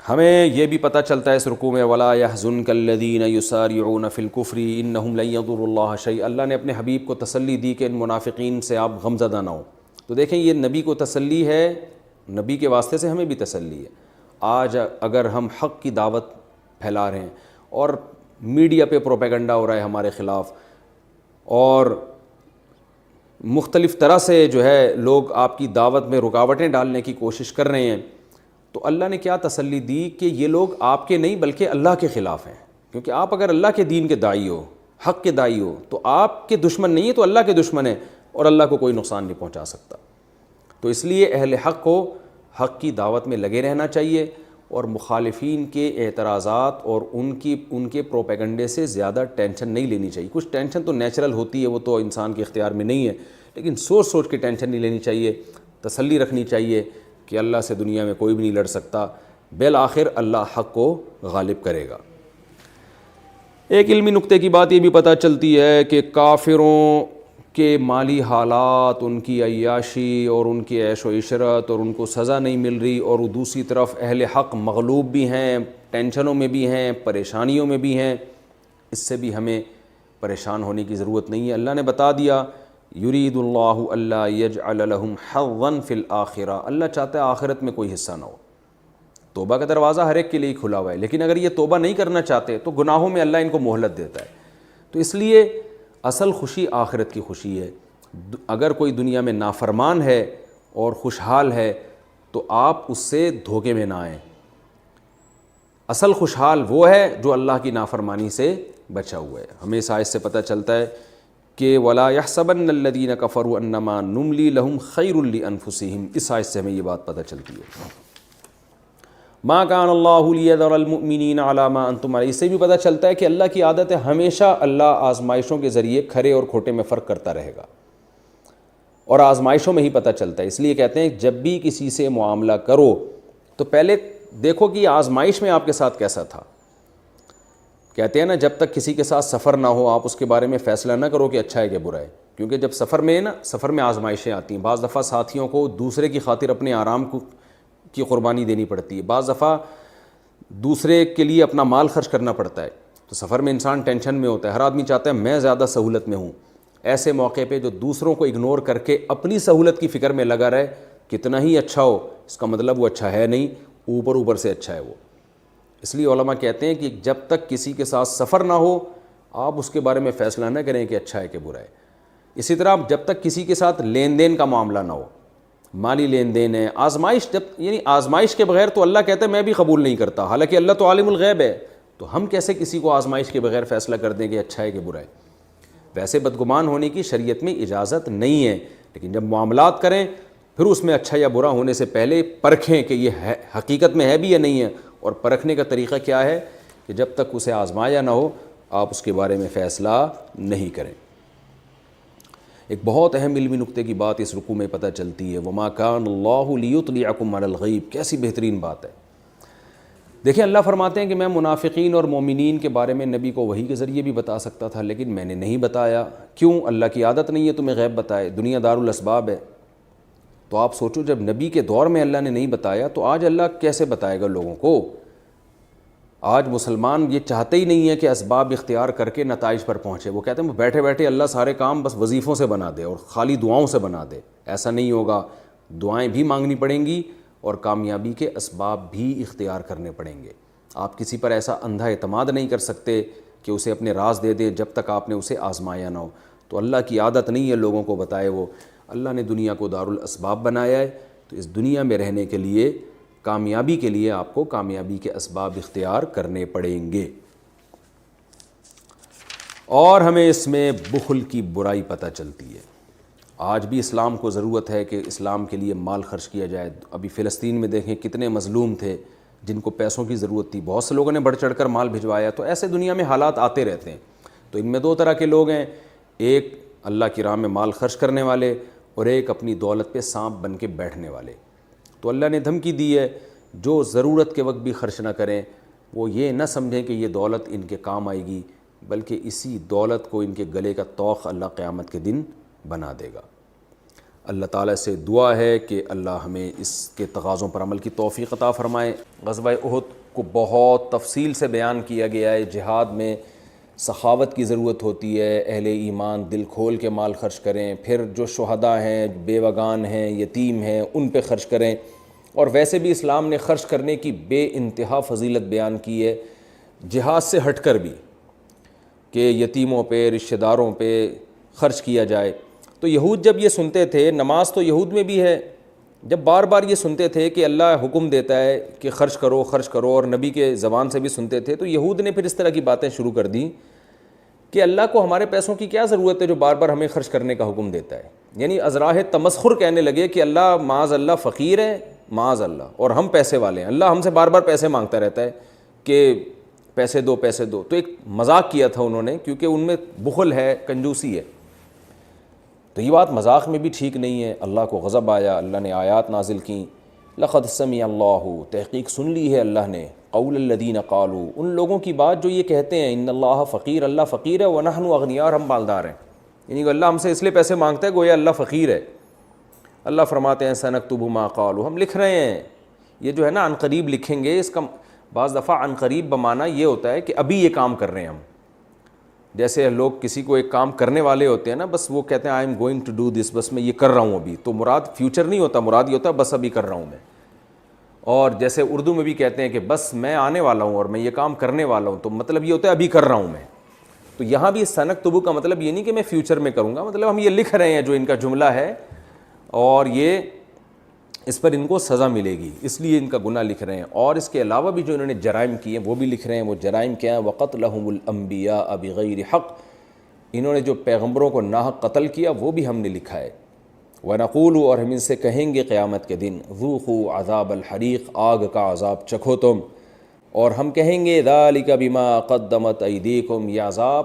ہمیں یہ بھی پتہ چلتا ہے اس رکوع میں وَلَا يَحْزُنْكَ الَّذِينَ يُسَارِعُونَ فِي الْكُفْرِ إِنَّهُمْ لَن يَضُرُّوا اللَّهَ شَيْئًا. اللہ نے اپنے حبیب کو تسلی دی کہ ان منافقین سے آپ غمزدہ نہ ہوں. تو دیکھیں یہ نبی کو تسلی ہے، نبی کے واسطے سے ہمیں بھی تسلی ہے. آج اگر ہم حق کی دعوت پھیلا رہے ہیں اور میڈیا پہ پروپیگنڈا ہو رہا ہے ہمارے خلاف، اور مختلف طرح سے جو ہے لوگ آپ کی دعوت میں رکاوٹیں ڈالنے کی کوشش کر رہے ہیں، تو اللہ نے کیا تسلی دی کہ یہ لوگ آپ کے نہیں بلکہ اللہ کے خلاف ہیں. کیونکہ آپ اگر اللہ کے دین کے داعی ہو، حق کے داعی ہو، تو آپ کے دشمن نہیں ہے، تو اللہ کے دشمن ہے، اور اللہ کو کوئی نقصان نہیں پہنچا سکتا. تو اس لیے اہل حق کو حق کی دعوت میں لگے رہنا چاہیے، اور مخالفین کے اعتراضات اور ان کے پروپیگنڈے سے زیادہ ٹینشن نہیں لینی چاہیے. کچھ ٹینشن تو نیچرل ہوتی ہے، وہ تو انسان کے اختیار میں نہیں ہے، لیکن سوچ کے ٹینشن نہیں لینی چاہیے. تسلی رکھنی چاہیے کہ اللہ سے دنیا میں کوئی بھی نہیں لڑ سکتا، بالآخر اللہ حق کو غالب کرے گا. ایک علمی نقطے کی بات یہ بھی پتہ چلتی ہے کہ کافروں کے مالی حالات، ان کی عیاشی اور ان کی عیش و عشرت، اور ان کو سزا نہیں مل رہی، اور دوسری طرف اہل حق مغلوب بھی ہیں، ٹینشنوں میں بھی ہیں، پریشانیوں میں بھی ہیں. اس سے بھی ہمیں پریشان ہونے کی ضرورت نہیں ہے. اللہ نے بتا دیا یرید اللہ الا یجعل لہم حظا فی الآخرہ، اللہ چاہتا ہے آخرت میں کوئی حصہ نہ ہو. توبہ کا دروازہ ہر ایک کے لیے کھلا ہوا ہے، لیکن اگر یہ توبہ نہیں کرنا چاہتے تو گناہوں میں اللہ ان کو مہلت دیتا ہے. تو اس لیے اصل خوشی آخرت کی خوشی ہے. اگر کوئی دنیا میں نافرمان ہے اور خوشحال ہے تو آپ اس سے دھوکے میں نہ آئیں. اصل خوشحال وہ ہے جو اللہ کی نافرمانی سے بچا ہوا ہے. ہمیں اس آیت سے پتہ چلتا ہے کہ وَلَا يَحْسَبَنَّ الَّذِينَ كَفَرُوا أَنَّمَا نُمْلِي لَهُمْ خَيْرٌ لِأَنفُسِهِمْ. اس آیت سے ہمیں یہ بات پتہ چلتی ہے. مَا كَانَ اللَّهُ لِيَذَرَ الْمُؤْمِنِينَ عَلَى مَا أَنْتُمْ عَلَيْهِ. اس سے بھی پتہ چلتا ہے کہ اللہ کی عادت ہے ہمیشہ اللہ آزمائشوں کے ذریعے کھرے اور کھوٹے میں فرق کرتا رہے گا، اور آزمائشوں میں ہی پتہ چلتا ہے. اس لیے کہتے ہیں جب بھی کسی سے معاملہ کرو تو پہلے دیکھو کہ یہ آزمائش میں آپ کے ساتھ کیسا تھا. کہتے ہیں نا جب تک کسی کے ساتھ سفر نہ ہو آپ اس کے بارے میں فیصلہ نہ کرو کہ اچھا ہے کہ برا ہے، کیونکہ جب سفر میں آزمائشیں آتی ہیں. بعض دفعہ ساتھیوں کو دوسرے کی خاطر اپنے آرام کی قربانی دینی پڑتی ہے، بعض دفعہ دوسرے کے لیے اپنا مال خرچ کرنا پڑتا ہے، تو سفر میں انسان ٹینشن میں ہوتا ہے، ہر آدمی چاہتا ہے میں زیادہ سہولت میں ہوں۔ ایسے موقع پہ جو دوسروں کو اگنور کر کے اپنی سہولت کی فکر میں لگا رہے، کتنا ہی اچھا ہو اس کا مطلب وہ اچھا ہے نہیں، اوپر سے اچھا ہے وہ۔ اس لیے علماء کہتے ہیں کہ جب تک کسی کے ساتھ سفر نہ ہو آپ اس کے بارے میں فیصلہ نہ کریں کہ اچھا ہے کہ برا ہے۔ اسی طرح جب تک کسی کے ساتھ لین دین کا معاملہ نہ ہو، مالی لین دین ہے، آزمائش، یعنی آزمائش کے بغیر تو اللہ کہتا ہے میں بھی قبول نہیں کرتا، حالانکہ اللہ تو عالم الغیب ہے، تو ہم کیسے کسی کو آزمائش کے بغیر فیصلہ کر دیں کہ اچھا ہے کہ برا ہے۔ ویسے بدگمان ہونے کی شریعت میں اجازت نہیں ہے، لیکن جب معاملات کریں پھر اس میں اچھا یا برا ہونے سے پہلے پرکھیں کہ یہ ہے حقیقت میں ہے بھی یا نہیں ہے۔ اور پرکھنے کا طریقہ کیا ہے کہ جب تک اسے آزمایا نہ ہو آپ اس کے بارے میں فیصلہ نہیں کریں۔ ایک بہت اہم علمی نقطے کی بات اس رکوع میں پتہ چلتی ہے، وَمَا كَانَ اللَّهُ لِيُطْلِعَكُمْ عَلَى الْغَيْبِ، کیسی بہترین بات ہے۔ دیکھیں اللہ فرماتے ہیں کہ میں منافقین اور مومنین کے بارے میں نبی کو وحی کے ذریعے بھی بتا سکتا تھا، لیکن میں نے نہیں بتایا۔ کیوں؟ اللہ کی عادت نہیں ہے تمہیں غیب بتائے، دنیا دار الاسباب ہے۔ تو آپ سوچو جب نبی کے دور میں اللہ نے نہیں بتایا تو آج اللہ کیسے بتائے گا لوگوں کو؟ آج مسلمان یہ چاہتے ہی نہیں ہے کہ اسباب اختیار کر کے نتائج پر پہنچے، وہ کہتے ہیں بیٹھے بیٹھے اللہ سارے کام بس وظیفوں سے بنا دے اور خالی دعاؤں سے بنا دے۔ ایسا نہیں ہوگا، دعائیں بھی مانگنی پڑیں گی اور کامیابی کے اسباب بھی اختیار کرنے پڑیں گے۔ آپ کسی پر ایسا اندھا اعتماد نہیں کر سکتے کہ اسے اپنے راز دے دیں جب تک آپ نے اسے آزمایا نہ ہو۔ تو اللہ کی عادت نہیں ہے لوگوں کو بتائے، وہ اللہ نے دنیا کو دار الاسباب بنایا ہے، تو اس دنیا میں رہنے کے لیے، کامیابی کے لیے آپ کو کامیابی کے اسباب اختیار کرنے پڑیں گے۔ اور ہمیں اس میں بخل کی برائی پتہ چلتی ہے۔ آج بھی اسلام کو ضرورت ہے کہ اسلام کے لیے مال خرچ کیا جائے۔ ابھی فلسطین میں دیکھیں کتنے مظلوم تھے جن کو پیسوں کی ضرورت تھی، بہت سے لوگوں نے بڑھ چڑھ کر مال بھجوایا۔ تو ایسے دنیا میں حالات آتے رہتے ہیں۔ تو ان میں دو طرح کے لوگ ہیں، ایک اللہ کی راہ میں مال خرچ کرنے والے اور ایک اپنی دولت پہ سانپ بن کے بیٹھنے والے۔ تو اللہ نے دھمکی دی ہے جو ضرورت کے وقت بھی خرچ نہ کریں، وہ یہ نہ سمجھیں کہ یہ دولت ان کے کام آئے گی، بلکہ اسی دولت کو ان کے گلے کا طوق اللہ قیامت کے دن بنا دے گا۔ اللہ تعالیٰ سے دعا ہے کہ اللہ ہمیں اس کے تقاضوں پر عمل کی توفیق عطا فرمائے۔ غزوہ احد کو بہت تفصیل سے بیان کیا گیا ہے۔ جہاد میں سخاوت کی ضرورت ہوتی ہے، اہل ایمان دل کھول کے مال خرچ کریں، پھر جو شہداء ہیں، بیوگان ہیں، یتیم ہیں، ان پہ خرچ کریں۔ اور ویسے بھی اسلام نے خرچ کرنے کی بے انتہا فضیلت بیان کی ہے، جہاد سے ہٹ کر بھی، کہ یتیموں پہ، رشتہ داروں پہ خرچ کیا جائے۔ تو یہود جب یہ سنتے تھے، نماز تو یہود میں بھی ہے، جب بار بار یہ سنتے تھے کہ اللہ حکم دیتا ہے کہ خرچ کرو خرچ کرو، اور نبی کے زبان سے بھی سنتے تھے، تو یہود نے پھر اس طرح کی باتیں شروع کر دیں کہ اللہ کو ہمارے پیسوں کی کیا ضرورت ہے جو بار بار ہمیں خرچ کرنے کا حکم دیتا ہے۔ یعنی ازراہ تمسخر کہنے لگے کہ اللہ معاذ اللہ فقیر ہے، معاذ اللہ، اور ہم پیسے والے ہیں، اللہ ہم سے بار بار پیسے مانگتا رہتا ہے کہ پیسے دو پیسے دو۔ تو ایک مذاق کیا تھا انہوں نے، کیونکہ ان میں بخل ہے، کنجوسی ہے۔ تو یہ بات مذاق میں بھی ٹھیک نہیں ہے، اللہ کو غضب آیا، اللہ نے آیات نازل کیں، لقد سمع اللہ، تحقیق سن لی ہے اللہ نے، قول الذین قالوا، ان لوگوں کی بات جو یہ کہتے ہیں ان اللہ فقیر، اللہ فقیر ہے، ونحن اغنیاء، اور ہم مالدار ہیں، یعنی کہ اللہ ہم سے اس لیے پیسے مانگتا ہے گویا اللہ فقیر ہے۔ اللہ فرماتے ہیں سنکتب ما قالوا، ہم لکھ رہے ہیں، یہ جو ہے نا عنقریب لکھیں گے، اس کا بعض دفعہ عنقریب بمعنی یہ ہوتا ہے کہ ابھی یہ کام کر رہے ہیں ہم۔ جیسے لوگ کسی کو ایک کام کرنے والے ہوتے ہیں نا، بس وہ کہتے ہیں I am going to do this, بس میں یہ کر رہا ہوں ابھی، تو مراد فیوچر نہیں ہوتا، مراد یہ ہوتا ہے بس ابھی کر رہا ہوں میں۔ اور جیسے اردو میں بھی کہتے ہیں کہ بس میں آنے والا ہوں اور میں یہ کام کرنے والا ہوں، تو مطلب یہ ہوتا ہے ابھی کر رہا ہوں میں۔ تو یہاں بھی سنکتب کا مطلب یہ نہیں کہ میں فیوچر میں کروں گا، مطلب ہم یہ لکھ رہے ہیں جو ان کا جملہ ہے، اور یہ اس پر ان کو سزا ملے گی، اس لیے ان کا گناہ لکھ رہے ہیں۔ اور اس کے علاوہ بھی جو انہوں نے جرائم کیے وہ بھی لکھ رہے ہیں۔ وہ جرائم کیا ہیں؟ وَقَتْلَهُمُ الْأَنْبِيَاءَ بِغَيْرِ حق، انہوں نے جو پیغمبروں کو ناحق قتل کیا وہ بھی ہم نے لکھا ہے۔ وَنَقُولُ، اور ہم ان سے کہیں گے قیامت کے دن، ذُوقُوا عَذَابَ الْحَرِيقِ، آگ کا عذاب چکھو تم، اور ہم کہیں گے ذَلِكَ بِمَا قَدَّمَتْ أَيْدِيكُمْ، یہ عذاب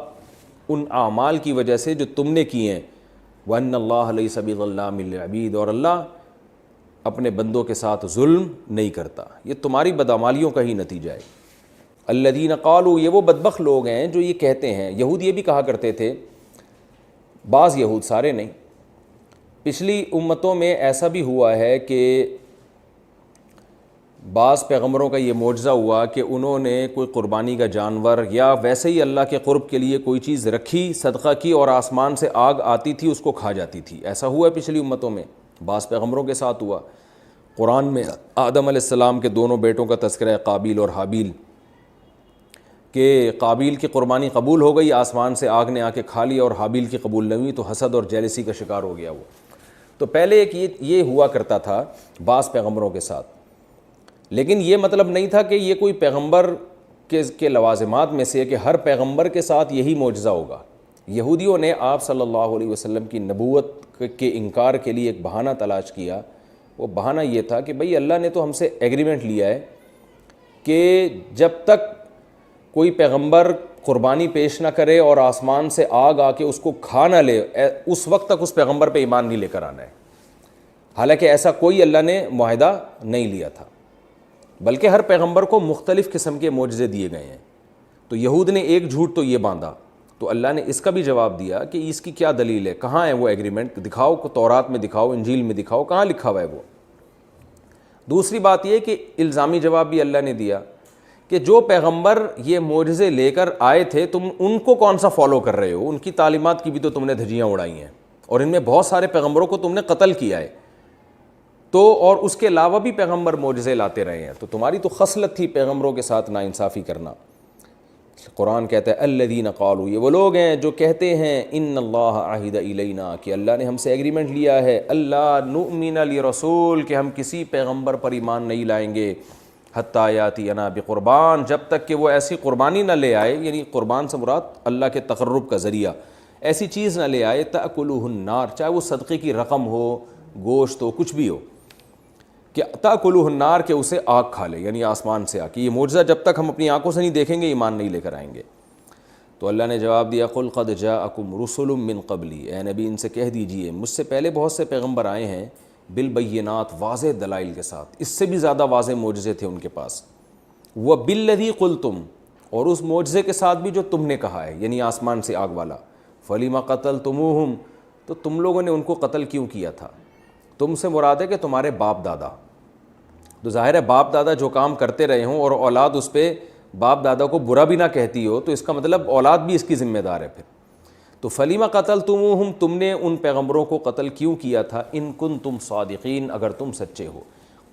ان اعمال کی وجہ سے جو تم نے کیے ہیں۔ وَأَنَّ اللَّهَ لَيْسَ بِظَلَّامٍ لِّلْعَبِيدِ، اور اللہ اپنے بندوں کے ساتھ ظلم نہیں کرتا، یہ تمہاری بدعمالیوں کا ہی نتیجہ ہے۔ الذین قالوا، یہ وہ بدبخت لوگ ہیں جو یہ کہتے ہیں، یہود یہ بھی کہا کرتے تھے، بعض یہود، سارے نہیں، پچھلی امتوں میں ایسا بھی ہوا ہے کہ بعض پیغمبروں کا یہ معجزہ ہوا کہ انہوں نے کوئی قربانی کا جانور یا ویسے ہی اللہ کے قرب کے لیے کوئی چیز رکھی، صدقہ کی، اور آسمان سے آگ آتی تھی اس کو کھا جاتی تھی۔ ایسا ہوا ہے پچھلی امتوں میں، بعض پیغمبروں کے ساتھ ہوا۔ قرآن میں آدم علیہ السلام کے دونوں بیٹوں کا تذکرہ ہے، قابیل اور حابیل، کہ قابیل کی قربانی قبول ہو گئی، آسمان سے آگ نے آ کے کھا لیا، اور حابیل کی قبول نہیں ہوئی تو حسد اور جیلسی کا شکار ہو گیا وہ۔ تو پہلے ایک یہ ہوا کرتا تھا بعض پیغمبروں کے ساتھ، لیکن یہ مطلب نہیں تھا کہ یہ کوئی پیغمبر کے لوازمات میں سے ہے کہ ہر پیغمبر کے ساتھ یہی معجزہ ہوگا۔ یہودیوں نے آپ صلی اللہ علیہ وسلم کی نبوت کے انکار کے لیے ایک بہانہ تلاش کیا۔ وہ بہانہ یہ تھا کہ بھئی اللہ نے تو ہم سے ایگریمنٹ لیا ہے کہ جب تک کوئی پیغمبر قربانی پیش نہ کرے اور آسمان سے آگ آ کے اس کو کھا نہ لے، اس وقت تک اس پیغمبر پہ ایمان نہیں لے کر آنا ہے۔ حالانکہ ایسا کوئی اللہ نے معاہدہ نہیں لیا تھا، بلکہ ہر پیغمبر کو مختلف قسم کے معجزے دیے گئے ہیں۔ تو یہود نے ایک جھوٹ تو یہ باندھا، تو اللہ نے اس کا بھی جواب دیا کہ اس کی کیا دلیل ہے، کہاں ہے وہ ایگریمنٹ، دکھاؤ، تورات میں دکھاؤ، انجیل میں دکھاؤ، کہاں لکھا ہوا ہے وہ۔ دوسری بات یہ کہ الزامی جواب بھی اللہ نے دیا کہ جو پیغمبر یہ معجزے لے کر آئے تھے تم ان کو کون سا فالو کر رہے ہو، ان کی تعلیمات کی بھی تو تم نے دھجیاں اڑائی ہیں، اور ان میں بہت سارے پیغمبروں کو تم نے قتل کیا ہے، تو اور اس کے علاوہ بھی پیغمبر معجزے لاتے رہے ہیں، تو تمہاری تو خصلت تھی پیغمبروں کے ساتھ ناانصافی کرنا۔ قرآن کہتا ہے الذین قالوا، یہ وہ لوگ ہیں جو کہتے ہیں ان اللہ عہد الینا، کہ اللہ نے ہم سے ایگریمنٹ لیا ہے، اللہ نؤمن لرسول، کہ ہم کسی پیغمبر پر ایمان نہیں لائیں گے حتیٰ یاتینا بقربان، جب تک کہ وہ ایسی قربانی نہ لے آئے، یعنی قربان سے مراد اللہ کے تقرب کا ذریعہ، ایسی چیز نہ لے آئے تأکلہ النار، چاہے وہ صدقے کی رقم ہو، گوشت ہو، کچھ بھی ہو، کہ تأکلہ النار، کہ اسے آگ کھا لے، یعنی آسمان سے آ کے۔ یہ معجزہ جب تک ہم اپنی آنکھوں سے نہیں دیکھیں گے ایمان نہیں لے کر آئیں گے۔ تو اللہ نے جواب دیا قل قد جاءکم رسل من قبلی، اے نبی ان سے کہہ دیجئے مجھ سے پہلے بہت سے پیغمبر آئے ہیں، بالبینات، واضح دلائل کے ساتھ، اس سے بھی زیادہ واضح معجزے تھے ان کے پاس، وبالذی قلتم، اور اس معجزے کے ساتھ بھی جو تم نے کہا ہے، یعنی آسمان سے آگ والا، فلم قتلتموہم، تو تم لوگوں نے ان کو قتل کیوں کیا تھا؟ تم سے مراد ہے کہ تمہارے باپ دادا، تو ظاہر ہے باپ دادا جو کام کرتے رہے ہوں اور اولاد اس پہ باپ دادا کو برا بھی نہ کہتی ہو، تو اس کا مطلب اولاد بھی اس کی ذمہ دار ہے پھر۔ تو فلیما قتلتموہم، تم نے ان پیغمبروں کو قتل کیوں کیا تھا، ان کنتم صادقین، اگر تم سچے ہو۔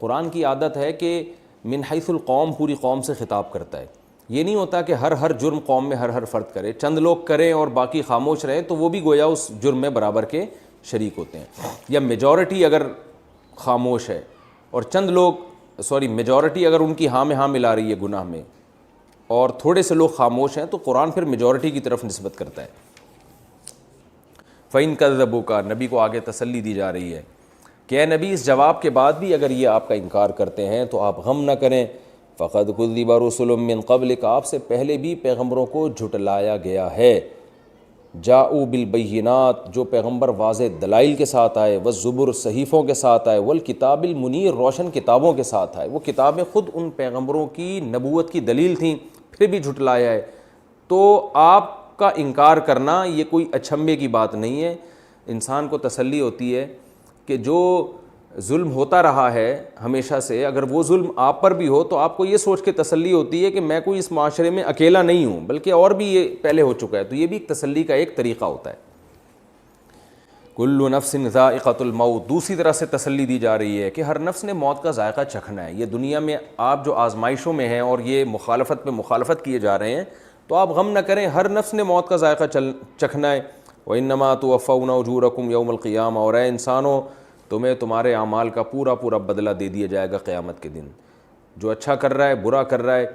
قرآن کی عادت ہے کہ من حیث القوم پوری قوم سے خطاب کرتا ہے، یہ نہیں ہوتا کہ ہر جرم قوم میں ہر فرد کرے، چند لوگ کریں اور باقی خاموش رہیں تو وہ بھی گویا اس جرم میں برابر کے شریک ہوتے ہیں، یا میجورٹی اگر خاموش ہے اور چند لوگ میجورٹی اگر ان کی ہاں میں ہاں ملا رہی ہے گناہ میں اور تھوڑے سے لوگ خاموش ہیں، تو قرآن پھر میجورٹی کی طرف نسبت کرتا ہے۔ فَإِن كَذَّبُوكَ، نبی کو آگے تسلی دی جا رہی ہے کہ اے نبی اس جواب کے بعد بھی اگر یہ آپ کا انکار کرتے ہیں تو آپ غم نہ کریں، فَقَدْ كُذِّبَ رُسُلٌ مِّن قَبْلِكَ، آپ سے پہلے بھی پیغمبروں کو جھٹلایا گیا ہے، جاؤ بالبینات، جو پیغمبر واضح دلائل کے ساتھ آئے، والزبر، صحیفوں کے ساتھ آئے، والکتاب المنیر، روشن کتابوں کے ساتھ آئے، وہ کتابیں خود ان پیغمبروں کی نبوت کی دلیل تھیں، پھر بھی جھٹلایا ہے۔ تو آپ کا انکار کرنا یہ کوئی اچھمبے کی بات نہیں ہے، انسان کو تسلی ہوتی ہے کہ جو ظلم ہوتا رہا ہے ہمیشہ سے، اگر وہ ظلم آپ پر بھی ہو تو آپ کو یہ سوچ کے تسلی ہوتی ہے کہ میں کوئی اس معاشرے میں اکیلا نہیں ہوں، بلکہ اور بھی یہ پہلے ہو چکا ہے، تو یہ بھی ایک تسلی کا ایک طریقہ ہوتا ہے۔ کل نفس ذائقۃ الموت، دوسری طرح سے تسلی دی جا رہی ہے کہ ہر نفس نے موت کا ذائقہ چکھنا ہے۔ یہ دنیا میں آپ جو آزمائشوں میں ہیں اور یہ مخالفت پہ مخالفت کیے جا رہے ہیں تو آپ غم نہ کریں، ہر نفس نے موت کا ذائقہ چکھنا ہے۔ وَإِنَّمَا تُوَفَّوْنَ أُجُورَكُمْ يَوْمَ الْقِيَامَةِ، اور اے انسانوں تمہیں تمہارے اعمال کا پورا بدلہ دے دیا جائے گا قیامت کے دن۔ جو اچھا کر رہا ہے، برا کر رہا ہے،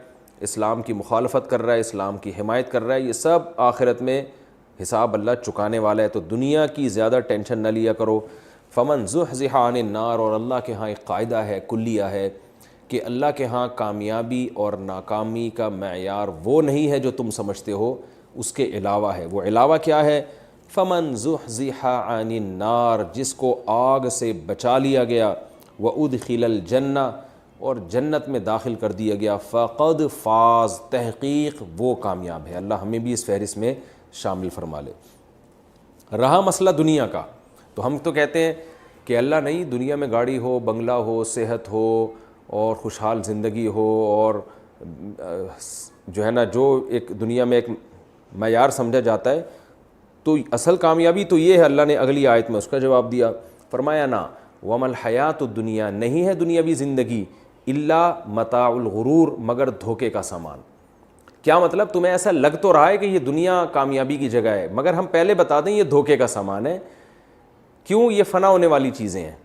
اسلام کی مخالفت کر رہا ہے، اسلام کی حمایت کر رہا ہے، یہ سب آخرت میں حساب اللہ چکانے والا ہے، تو دنیا کی زیادہ ٹینشن نہ لیا کرو۔ فمن زحزح عن النار، اور اللہ کے ہاں ایک قاعدہ ہے، کلیہ ہے، کہ اللہ کے ہاں کامیابی اور ناکامی کا معیار وہ نہیں ہے جو تم سمجھتے ہو، اس کے علاوہ ہے۔ وہ علاوہ کیا ہے؟ فمن زحزح عن النار، جس کو آگ سے بچا لیا گیا، وادخل الجنہ، اور جنت میں داخل کر دیا گیا، فقد فاز، تحقیق وہ کامیاب ہے۔ اللہ ہمیں بھی اس فہرست میں شامل فرما لے۔ رہا مسئلہ دنیا کا، تو ہم تو کہتے ہیں کہ اللہ نہیں، دنیا میں گاڑی ہو، بنگلہ ہو، صحت ہو اور خوشحال زندگی ہو اور جو ہے نا جو ایک دنیا میں ایک معیار سمجھا جاتا ہے، تو اصل کامیابی تو یہ ہے۔ اللہ نے اگلی آیت میں اس کا جواب دیا، فرمایا نا وَمَا الْحَيَاةُ الدُّنْيَا، نہیں ہے دنیاوی زندگی الا متاع الغرور، مگر دھوکے کا سامان۔ کیا مطلب؟ تمہیں ایسا لگ تو رہا ہے کہ یہ دنیا کامیابی کی جگہ ہے، مگر ہم پہلے بتا دیں یہ دھوکے کا سامان ہے۔ کیوں؟ یہ فنا ہونے والی چیزیں ہیں،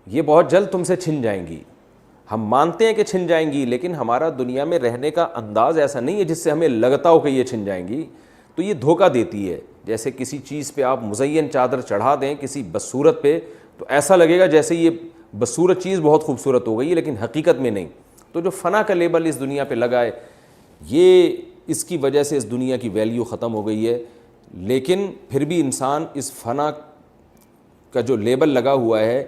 یہ بہت جلد تم سے چھن جائیں گی۔ ہم مانتے ہیں کہ چھن جائیں گی، لیکن ہمارا دنیا میں رہنے کا انداز ایسا نہیں ہے جس سے ہمیں لگتا ہو کہ یہ چھن جائیں گی۔ تو یہ دھوکہ دیتی ہے۔ جیسے کسی چیز پہ آپ مزین چادر چڑھا دیں کسی بدصورت پہ، تو ایسا لگے گا جیسے یہ بدصورت چیز بہت خوبصورت ہو گئی ہے، لیکن حقیقت میں نہیں۔ تو جو فنا کا لیبل اس دنیا پہ لگا ہے، یہ اس کی وجہ سے اس دنیا کی ویلیو ختم ہو گئی ہے۔ لیکن پھر بھی انسان اس فنا کا جو لیبل لگا ہوا ہے،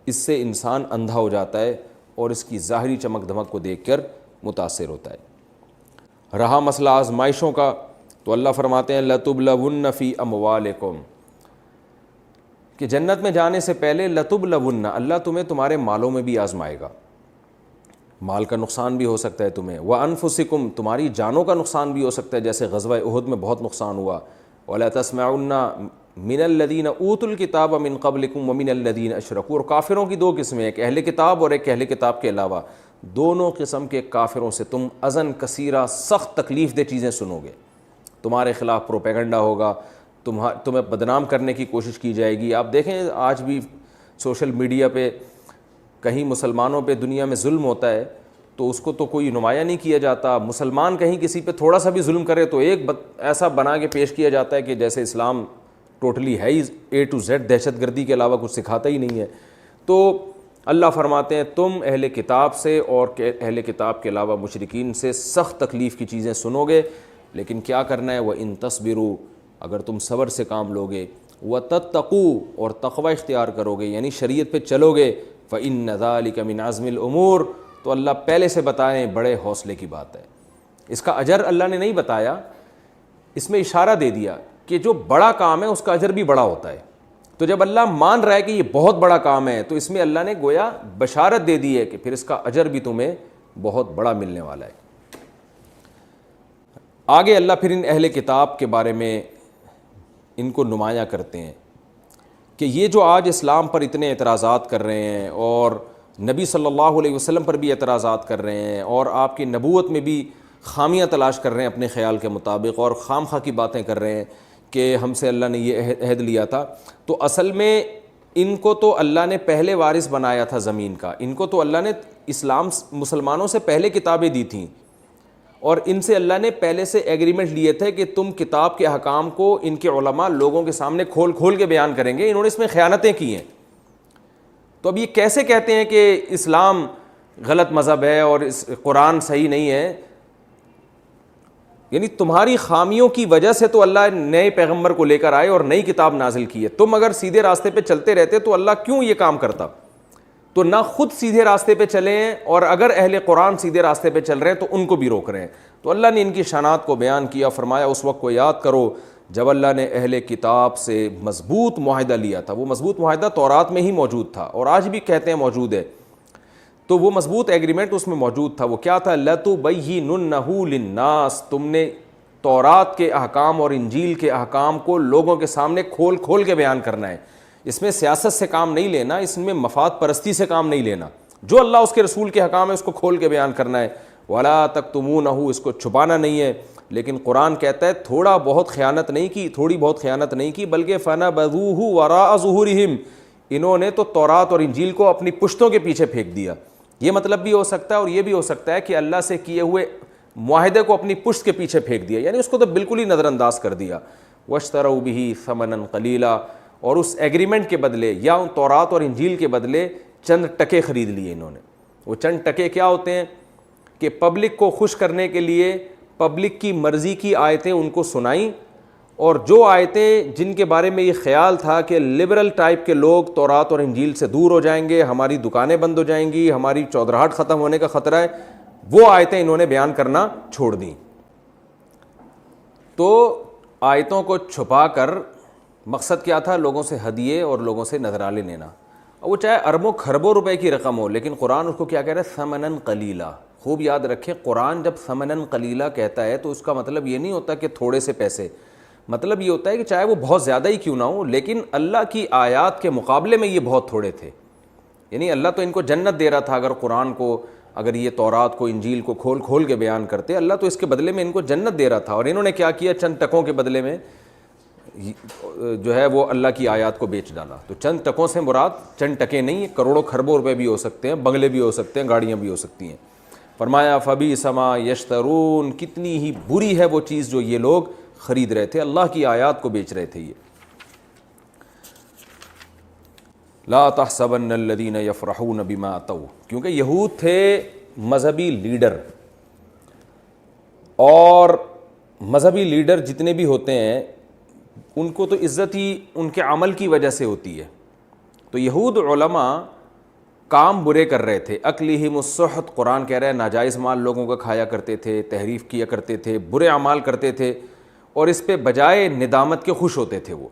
اس سے انسان اندھا ہو جاتا ہے اور اس کی ظاہری چمک دھمک کو دیکھ کر متاثر ہوتا ہے۔ رہا مسئلہ آزمائشوں کا، تو اللہ فرماتے ہیں لَتُبْلَوُنَّ فِي أَمْوَالِكُمْ، کہ جنت میں جانے سے پہلے لَتُبْلَوُنَّ، اللہ تمہیں تمہارے مالوں میں بھی آزمائے گا۔ مال کا نقصان بھی ہو سکتا ہے تمہیں، وَأَنفُسِكُمْ، تمہاری جانوں کا نقصان بھی ہو سکتا ہے، جیسے غزوہ احد میں بہت نقصان ہوا۔ وَلَا تَسْمَعُنَّ مِنَ الَّذِينَ أُوتُوا الْكِتَابَ مِن قَبْلِكُمْ وَمِنَ الَّذِينَ أَشْرَكُوا، اور کافروں کی دو قسمیں، ایک اہل کتاب اور ایک اہل کتاب کے علاوہ، دونوں قسم کے کافروں سے تم اذن کثیرہ، سخت تکلیف دہ چیزیں سنو گے۔ تمہارے خلاف پروپیگنڈا ہوگا، تمہیں بدنام کرنے کی کوشش کی جائے گی۔ آپ دیکھیں آج بھی سوشل میڈیا پہ کہیں مسلمانوں پہ دنیا میں ظلم ہوتا ہے تو اس کو تو کوئی نمایاں نہیں کیا جاتا۔ مسلمان کہیں کسی پہ تھوڑا سا بھی ظلم کرے تو ایک ایسا بنا کے پیش کیا جاتا ہے کہ جیسے اسلام ٹوٹلی ہے ہی A to Z دہشت گردی کے علاوہ کچھ سکھاتا ہی نہیں ہے۔ تو اللہ فرماتے ہیں تم اہل کتاب سے اور اہل کتاب کے علاوہ مشرکین سے سخت تکلیف کی چیزیں سنو گے، لیکن کیا کرنا ہے؟ وَإِن تَصْبِرُوا، اگر تم صبر سے کام لوگے، وَتَتَّقُوا، اور تقوی اختیار کرو گے یعنی شریعت پہ چلو گے، فَإِنَّ ذَلِكَ مِنْ عَزْمِ الْأُمُورِ، تو اللہ پہلے سے بتائیں بڑے حوصلے کی بات ہے۔ اس کا اجر اللہ نے نہیں بتایا، اس میں اشارہ دے دیا کہ جو بڑا کام ہے اس کا اجر بھی بڑا ہوتا ہے۔ تو جب اللہ مان رہا ہے کہ یہ بہت بڑا کام ہے، تو اس میں اللہ نے گویا بشارت دے دی ہے کہ پھر اس کا اجر بھی تمہیں بہت بڑا ملنے والا ہے۔ آگے اللہ پھر ان اہل کتاب کے بارے میں ان کو نمایاں کرتے ہیں کہ یہ جو آج اسلام پر اتنے اعتراضات کر رہے ہیں اور نبی صلی اللہ علیہ وسلم پر بھی اعتراضات کر رہے ہیں اور آپ کی نبوت میں بھی خامیاں تلاش کر رہے ہیں اپنے خیال کے مطابق اور خام خواہ کی باتیں کر رہے ہیں کہ ہم سے اللہ نے یہ عہد لیا تھا، تو اصل میں ان کو تو اللہ نے پہلے وارث بنایا تھا زمین کا، ان کو تو اللہ نے اسلام مسلمانوں سے پہلے کتابیں دی تھیں اور ان سے اللہ نے پہلے سے ایگریمنٹ لیے تھے کہ تم کتاب کے احکام کو ان کے علماء لوگوں کے سامنے کھول کھول کے بیان کریں گے۔ انہوں نے اس میں خیانتیں کی ہیں، تو اب یہ کیسے کہتے ہیں کہ اسلام غلط مذہب ہے اور قرآن صحیح نہیں ہے؟ یعنی تمہاری خامیوں کی وجہ سے تو اللہ نئے پیغمبر کو لے کر آئے اور نئی کتاب نازل کی ہے۔ تم اگر سیدھے راستے پہ چلتے رہتے تو اللہ کیوں یہ کام کرتا؟ تو نہ خود سیدھے راستے پہ چلیں، اور اگر اہل قرآن سیدھے راستے پہ چل رہے ہیں تو ان کو بھی روک رہے ہیں۔ تو اللہ نے ان کی شانات کو بیان کیا، فرمایا اس وقت کو یاد کرو جب اللہ نے اہل کتاب سے مضبوط معاہدہ لیا تھا۔ وہ مضبوط معاہدہ تورات میں ہی موجود تھا اور آج بھی کہتے ہیں موجود ہے، تو وہ مضبوط ایگریمنٹ اس میں موجود تھا۔ وہ کیا تھا؟ لَتُبَيِّنُنَّهُ لِلنَّاسِ، تم نے تورات کے احکام اور انجیل کے احکام کو لوگوں کے سامنے کھول کھول کے بیان کرنا ہے۔ اس میں سیاست سے کام نہیں لینا، اس میں مفاد پرستی سے کام نہیں لینا، جو اللہ اس کے رسول کے احکام ہے اس کو کھول کے بیان کرنا ہے۔ وَلَا تَكْتُمُونَهُ، اس کو چھپانا نہیں ہے۔ لیکن قرآن کہتا ہے تھوڑا بہت خیانت نہیں کی، تھوڑی بہت خیانت نہیں کی، بلکہ فَنَبَذُوهُ وَرَاءَ ظُهُورِهِمْ، انہوں نے تو تورات اور انجیل کو اپنی پشتوں کے پیچھے پھینک دیا۔ یہ مطلب بھی ہو سکتا ہے اور یہ بھی ہو سکتا ہے کہ اللہ سے کیے ہوئے معاہدے کو اپنی پشت کے پیچھے پھینک دیا، یعنی اس کو تو بالکل ہی نظر انداز کر دیا۔ وَاشْتَرَوْا بِهِ ثَمَنًا قَلِيلًا، اور اس ایگریمنٹ کے بدلے یا ان تورات اور انجیل کے بدلے چند ٹکے خرید لیے انہوں نے۔ وہ چند ٹکے کیا ہوتے ہیں کہ پبلک کو خوش کرنے کے لیے پبلک کی مرضی کی آیتیں ان کو سنائیں، اور جو آیتیں جن کے بارے میں یہ خیال تھا کہ لبرل ٹائپ کے لوگ تورات اور انجیل سے دور ہو جائیں گے، ہماری دکانیں بند ہو جائیں گی، ہماری چودراہٹ ختم ہونے کا خطرہ ہے، وہ آیتیں انہوں نے بیان کرنا چھوڑ دیں۔ تو آیتوں کو چھپا کر مقصد کیا تھا؟ لوگوں سے ہدیے اور لوگوں سے نذرانے لینا۔ وہ چاہے اربوں کھربوں روپے کی رقم ہو، لیکن قرآن اس کو کیا کہہ رہا ہے؟ ثمناً قلیلا۔ خوب یاد رکھیں، قرآن جب ثمناً قلیلا کہتا ہے تو اس کا مطلب یہ نہیں ہوتا کہ تھوڑے سے پیسے، مطلب یہ ہوتا ہے کہ چاہے وہ بہت زیادہ ہی کیوں نہ ہو، لیکن اللہ کی آیات کے مقابلے میں یہ بہت تھوڑے تھے۔ یعنی اللہ تو ان کو جنت دے رہا تھا، اگر قرآن کو، اگر یہ تورات کو، انجیل کو کھول کھول کے بیان کرتے، اللہ تو اس کے بدلے میں ان کو جنت دے رہا تھا، اور انہوں نے کیا کیا؟ چند ٹکوں کے بدلے میں جو ہے وہ اللہ کی آیات کو بیچ ڈالا۔ تو چند ٹکوں سے مراد چند ٹکے نہیں، کروڑوں کھربوں روپے بھی ہو سکتے ہیں، بنگلے بھی ہو سکتے ہیں، گاڑیاں بھی ہو سکتی ہیں۔ فرمایا فبئس ما یشترون، کتنی ہی بری ہے وہ چیز جو یہ لوگ خرید رہے تھے، اللہ کی آیات کو بیچ رہے تھے یہ۔ لا تحسبن الذین یفرحون بما اتوا، کیونکہ یہود تھے مذہبی لیڈر، اور مذہبی لیڈر جتنے بھی ہوتے ہیں ان کو تو عزت ہی ان کے عمل کی وجہ سے ہوتی ہے۔ تو یہود علماء کام برے کر رہے تھے، اکلہم السحت، قرآن کہہ رہا ہے ناجائز مال لوگوں کا کھایا کرتے تھے، تحریف کیا کرتے تھے، برے اعمال کرتے تھے، اور اس پہ بجائے ندامت کے خوش ہوتے تھے وہ،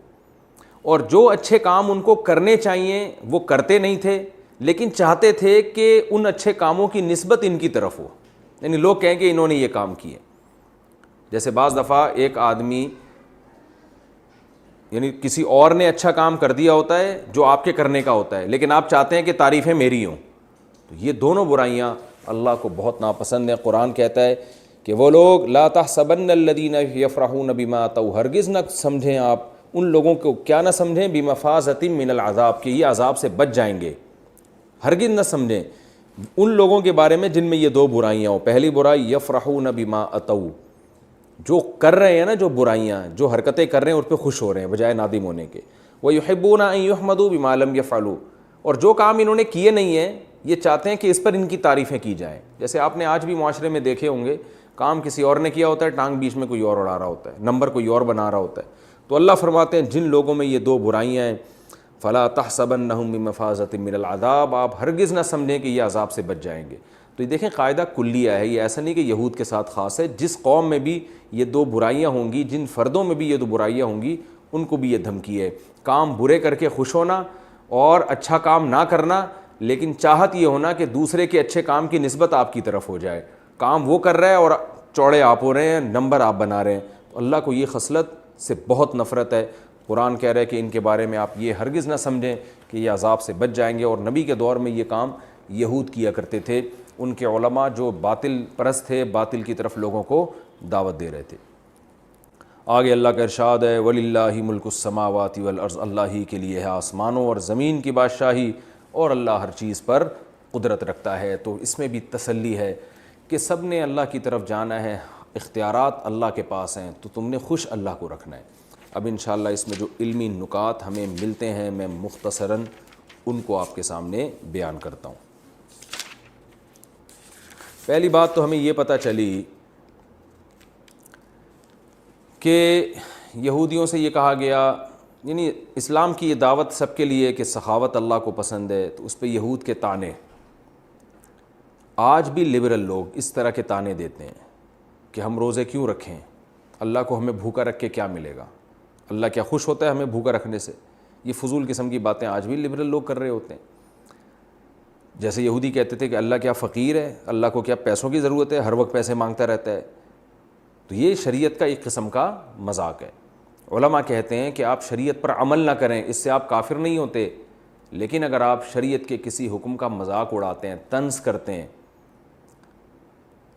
اور جو اچھے کام ان کو کرنے چاہیے وہ کرتے نہیں تھے، لیکن چاہتے تھے کہ ان اچھے کاموں کی نسبت ان کی طرف ہو، یعنی لوگ کہیں کہ انہوں نے یہ کام کیے۔ جیسے بعض دفعہ ایک آدمی، یعنی کسی اور نے اچھا کام کر دیا ہوتا ہے جو آپ کے کرنے کا ہوتا ہے، لیکن آپ چاہتے ہیں کہ تعریفیں میری ہوں، تو یہ دونوں برائیاں اللہ کو بہت ناپسند ہیں۔ قرآن کہتا ہے کہ وہ لوگ لا تحسبن الذین یفرحون بما اتوا، ہرگز نہ سمجھیں آپ ان لوگوں کو، کیا نہ سمجھیں؟ بمفازۃ من العذاب، کہ یہ عذاب سے بچ جائیں گے، ہرگز نہ سمجھیں ان لوگوں کے بارے میں جن میں یہ دو برائیاں ہوں۔ پہلی برائی یفرحون بما اتوا، جو کر رہے ہیں نا، جو برائیاں، جو حرکتیں کر رہے ہیں اس پہ خوش ہو رہے ہیں بجائے نادم ہونے کے۔ وَيُحِبُّونَ أَن يُحْمَدُوا بِمَا لَمْ يَفْعَلُوا، اور جو کام انہوں نے کیے نہیں ہیں یہ چاہتے ہیں کہ اس پر ان کی تعریفیں کی جائیں۔ جیسے آپ نے آج بھی معاشرے میں دیکھے ہوں گے، کام کسی اور نے کیا ہوتا ہے، ٹانگ بیچ میں کوئی اور اڑا رہا ہوتا ہے، نمبر کوئی اور بنا رہا ہوتا ہے۔ تو اللہ فرماتے ہیں جن لوگوں میں یہ دو برائیاں ہیں، فَلَا تَحْسَبَنَّهُم بِمَفَازَةٍ مِّنَ الْعَذَابِ، آپ ہرگز نہ سمجھیں کہ یہ عذاب سے بچ جائیں گے۔ تو یہ دیکھیں قاعدہ کلیہ ہے، یہ ایسا نہیں کہ یہود کے ساتھ خاص ہے، جس قوم میں بھی یہ دو برائیاں ہوں گی، جن فردوں میں بھی یہ دو برائیاں ہوں گی، ان کو بھی یہ دھمکی ہے، کام برے کر کے خوش ہونا اور اچھا کام نہ کرنا، لیکن چاہت یہ ہونا کہ دوسرے کے اچھے کام کی نسبت آپ کی طرف ہو جائے۔ کام وہ کر رہا ہے اور چوڑے آپ ہو رہے ہیں، نمبر آپ بنا رہے ہیں، تو اللہ کو یہ خصلت سے بہت نفرت ہے۔ قرآن کہہ رہا ہے کہ ان کے بارے میں آپ یہ ہرگز نہ سمجھیں کہ یہ عذاب سے بچ جائیں گے، اور نبی کے دور میں یہ کام یہود کیا کرتے تھے، ان کے علماء جو باطل پرست تھے، باطل کی طرف لوگوں کو دعوت دے رہے تھے۔ آگے اللہ کا ارشاد ہے وَلِلَّهِ مُلْكُ السَّمَاوَاتِ وَالْأَرْضِ، اللہ ہی کے لیے ہے آسمانوں اور زمین کی بادشاہی، اور اللہ ہر چیز پر قدرت رکھتا ہے۔ تو اس میں بھی تسلی ہے کہ سب نے اللہ کی طرف جانا ہے، اختیارات اللہ کے پاس ہیں، تو تم نے خوش اللہ کو رکھنا ہے۔ اب انشاءاللہ اس میں جو علمی نکات ہمیں ملتے ہیں میں مختصراً ان کو آپ کے سامنے بیان کرتا ہوں۔ پہلی بات تو ہمیں یہ پتہ چلی کہ یہودیوں سے یہ کہا گیا، یعنی اسلام کی یہ دعوت سب کے لیے کہ سخاوت اللہ کو پسند ہے، تو اس پہ یہود کے طعنے، آج بھی لبرل لوگ اس طرح کے طعنے دیتے ہیں کہ ہم روزے کیوں رکھیں، اللہ کو ہمیں بھوکا رکھ کے کیا ملے گا، اللہ کیا خوش ہوتا ہے ہمیں بھوکا رکھنے سے۔ یہ فضول قسم کی باتیں آج بھی لبرل لوگ کر رہے ہوتے ہیں۔ جیسے یہودی کہتے تھے کہ اللہ کیا فقیر ہے، اللہ کو کیا پیسوں کی ضرورت ہے، ہر وقت پیسے مانگتا رہتا ہے۔ تو یہ شریعت کا ایک قسم کا مذاق ہے۔ علماء کہتے ہیں کہ آپ شریعت پر عمل نہ کریں، اس سے آپ کافر نہیں ہوتے، لیکن اگر آپ شریعت کے کسی حکم کا مذاق اڑاتے ہیں، طنز کرتے ہیں،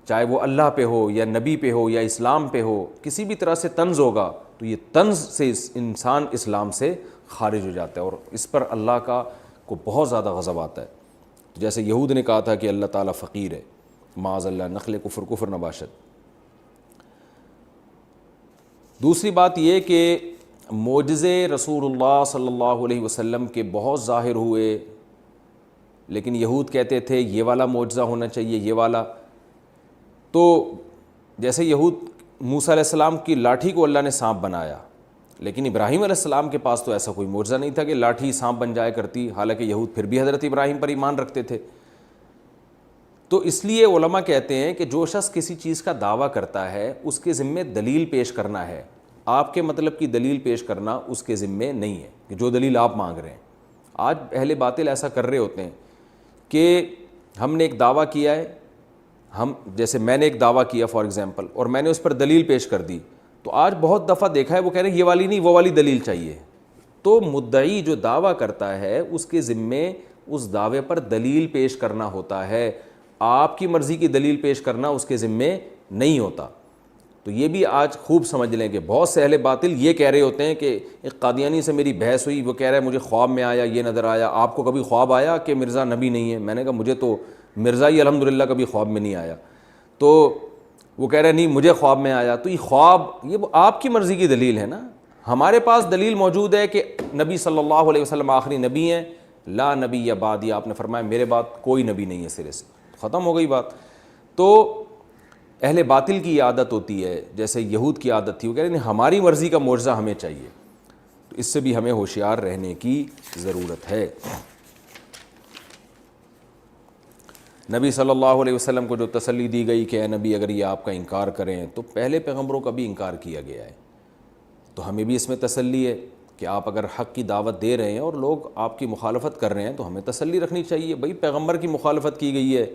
چاہے وہ اللہ پہ ہو یا نبی پہ ہو یا اسلام پہ ہو، کسی بھی طرح سے طنز ہوگا، تو یہ طنز سے انسان اسلام سے خارج ہو جاتا ہے، اور اس پر اللہ کا کو بہت زیادہ غضب آتا ہے۔ تو جیسے یہود نے کہا تھا کہ اللہ تعالیٰ فقیر ہے، معاذ اللہ، نقل کفر نباشت۔ دوسری بات یہ کہ معجزے رسول اللہ صلی اللہ علیہ وسلم کے بہت ظاہر ہوئے، لیکن یہود کہتے تھے یہ والا معجزہ ہونا چاہیے، یہ والا۔ تو جیسے یہود موسیٰ علیہ السلام کی لاٹھی کو اللہ نے سانپ بنایا، لیکن ابراہیم علیہ السلام کے پاس تو ایسا کوئی معجزہ نہیں تھا کہ لاٹھی سانپ بن جایا کرتی، حالانکہ یہود پھر بھی حضرت ابراہیم پر ایمان رکھتے تھے۔ تو اس لیے علماء کہتے ہیں کہ جو شخص کسی چیز کا دعویٰ کرتا ہے اس کے ذمے دلیل پیش کرنا ہے، آپ کے مطلب کی دلیل پیش کرنا اس کے ذمے نہیں ہے کہ جو دلیل آپ مانگ رہے ہیں۔ آج اہل باطل ایسا کر رہے ہوتے ہیں کہ ہم نے ایک دعویٰ کیا ہے، جیسے میں نے ایک دعویٰ کیا فار ایگزامپل، اور میں نے اس پر دلیل پیش کر دی، تو آج بہت دفعہ دیکھا ہے وہ کہہ رہے ہیں یہ والی نہیں وہ والی دلیل چاہیے. تو مدعی جو دعویٰ کرتا ہے اس کے ذمے اس دعوے پر دلیل پیش کرنا ہوتا ہے، آپ کی مرضی کی دلیل پیش کرنا اس کے ذمے نہیں ہوتا. تو یہ بھی آج خوب سمجھ لیں کہ بہت سے اہل باطل یہ کہہ رہے ہوتے ہیں کہ ایک قادیانی سے میری بحث ہوئی، وہ کہہ رہا ہے مجھے خواب میں آیا یہ نظر آیا. آپ کو کبھی خواب آیا کہ مرزا نبی نہیں ہے؟ میں نے کہا مجھے تو مرزا ہی الحمدللہ کبھی خواب میں نہیں آیا. تو وہ کہہ رہے نہیں مجھے خواب میں آیا. تو یہ خواب یہ آپ کی مرضی کی دلیل ہے نا. ہمارے پاس دلیل موجود ہے کہ نبی صلی اللہ علیہ وسلم آخری نبی ہیں، لا نبی یا بعدی، آپ نے فرمایا میرے بعد کوئی نبی نہیں ہے، سرے سے ختم ہو گئی بات. تو اہل باطل کی یہ عادت ہوتی ہے، جیسے یہود کی عادت تھی، وہ کہہ رہے ہیں ہماری مرضی کا معجزہ ہمیں چاہیے. تو اس سے بھی ہمیں ہوشیار رہنے کی ضرورت ہے. نبی صلی اللہ علیہ وسلم کو جو تسلی دی گئی کہ اے نبی اگر یہ آپ کا انکار کریں، تو پہلے پیغمبروں کا بھی انکار کیا گیا ہے. تو ہمیں بھی اس میں تسلی ہے کہ آپ اگر حق کی دعوت دے رہے ہیں اور لوگ آپ کی مخالفت کر رہے ہیں تو ہمیں تسلی رکھنی چاہیے. بھئی پیغمبر کی مخالفت کی گئی ہے،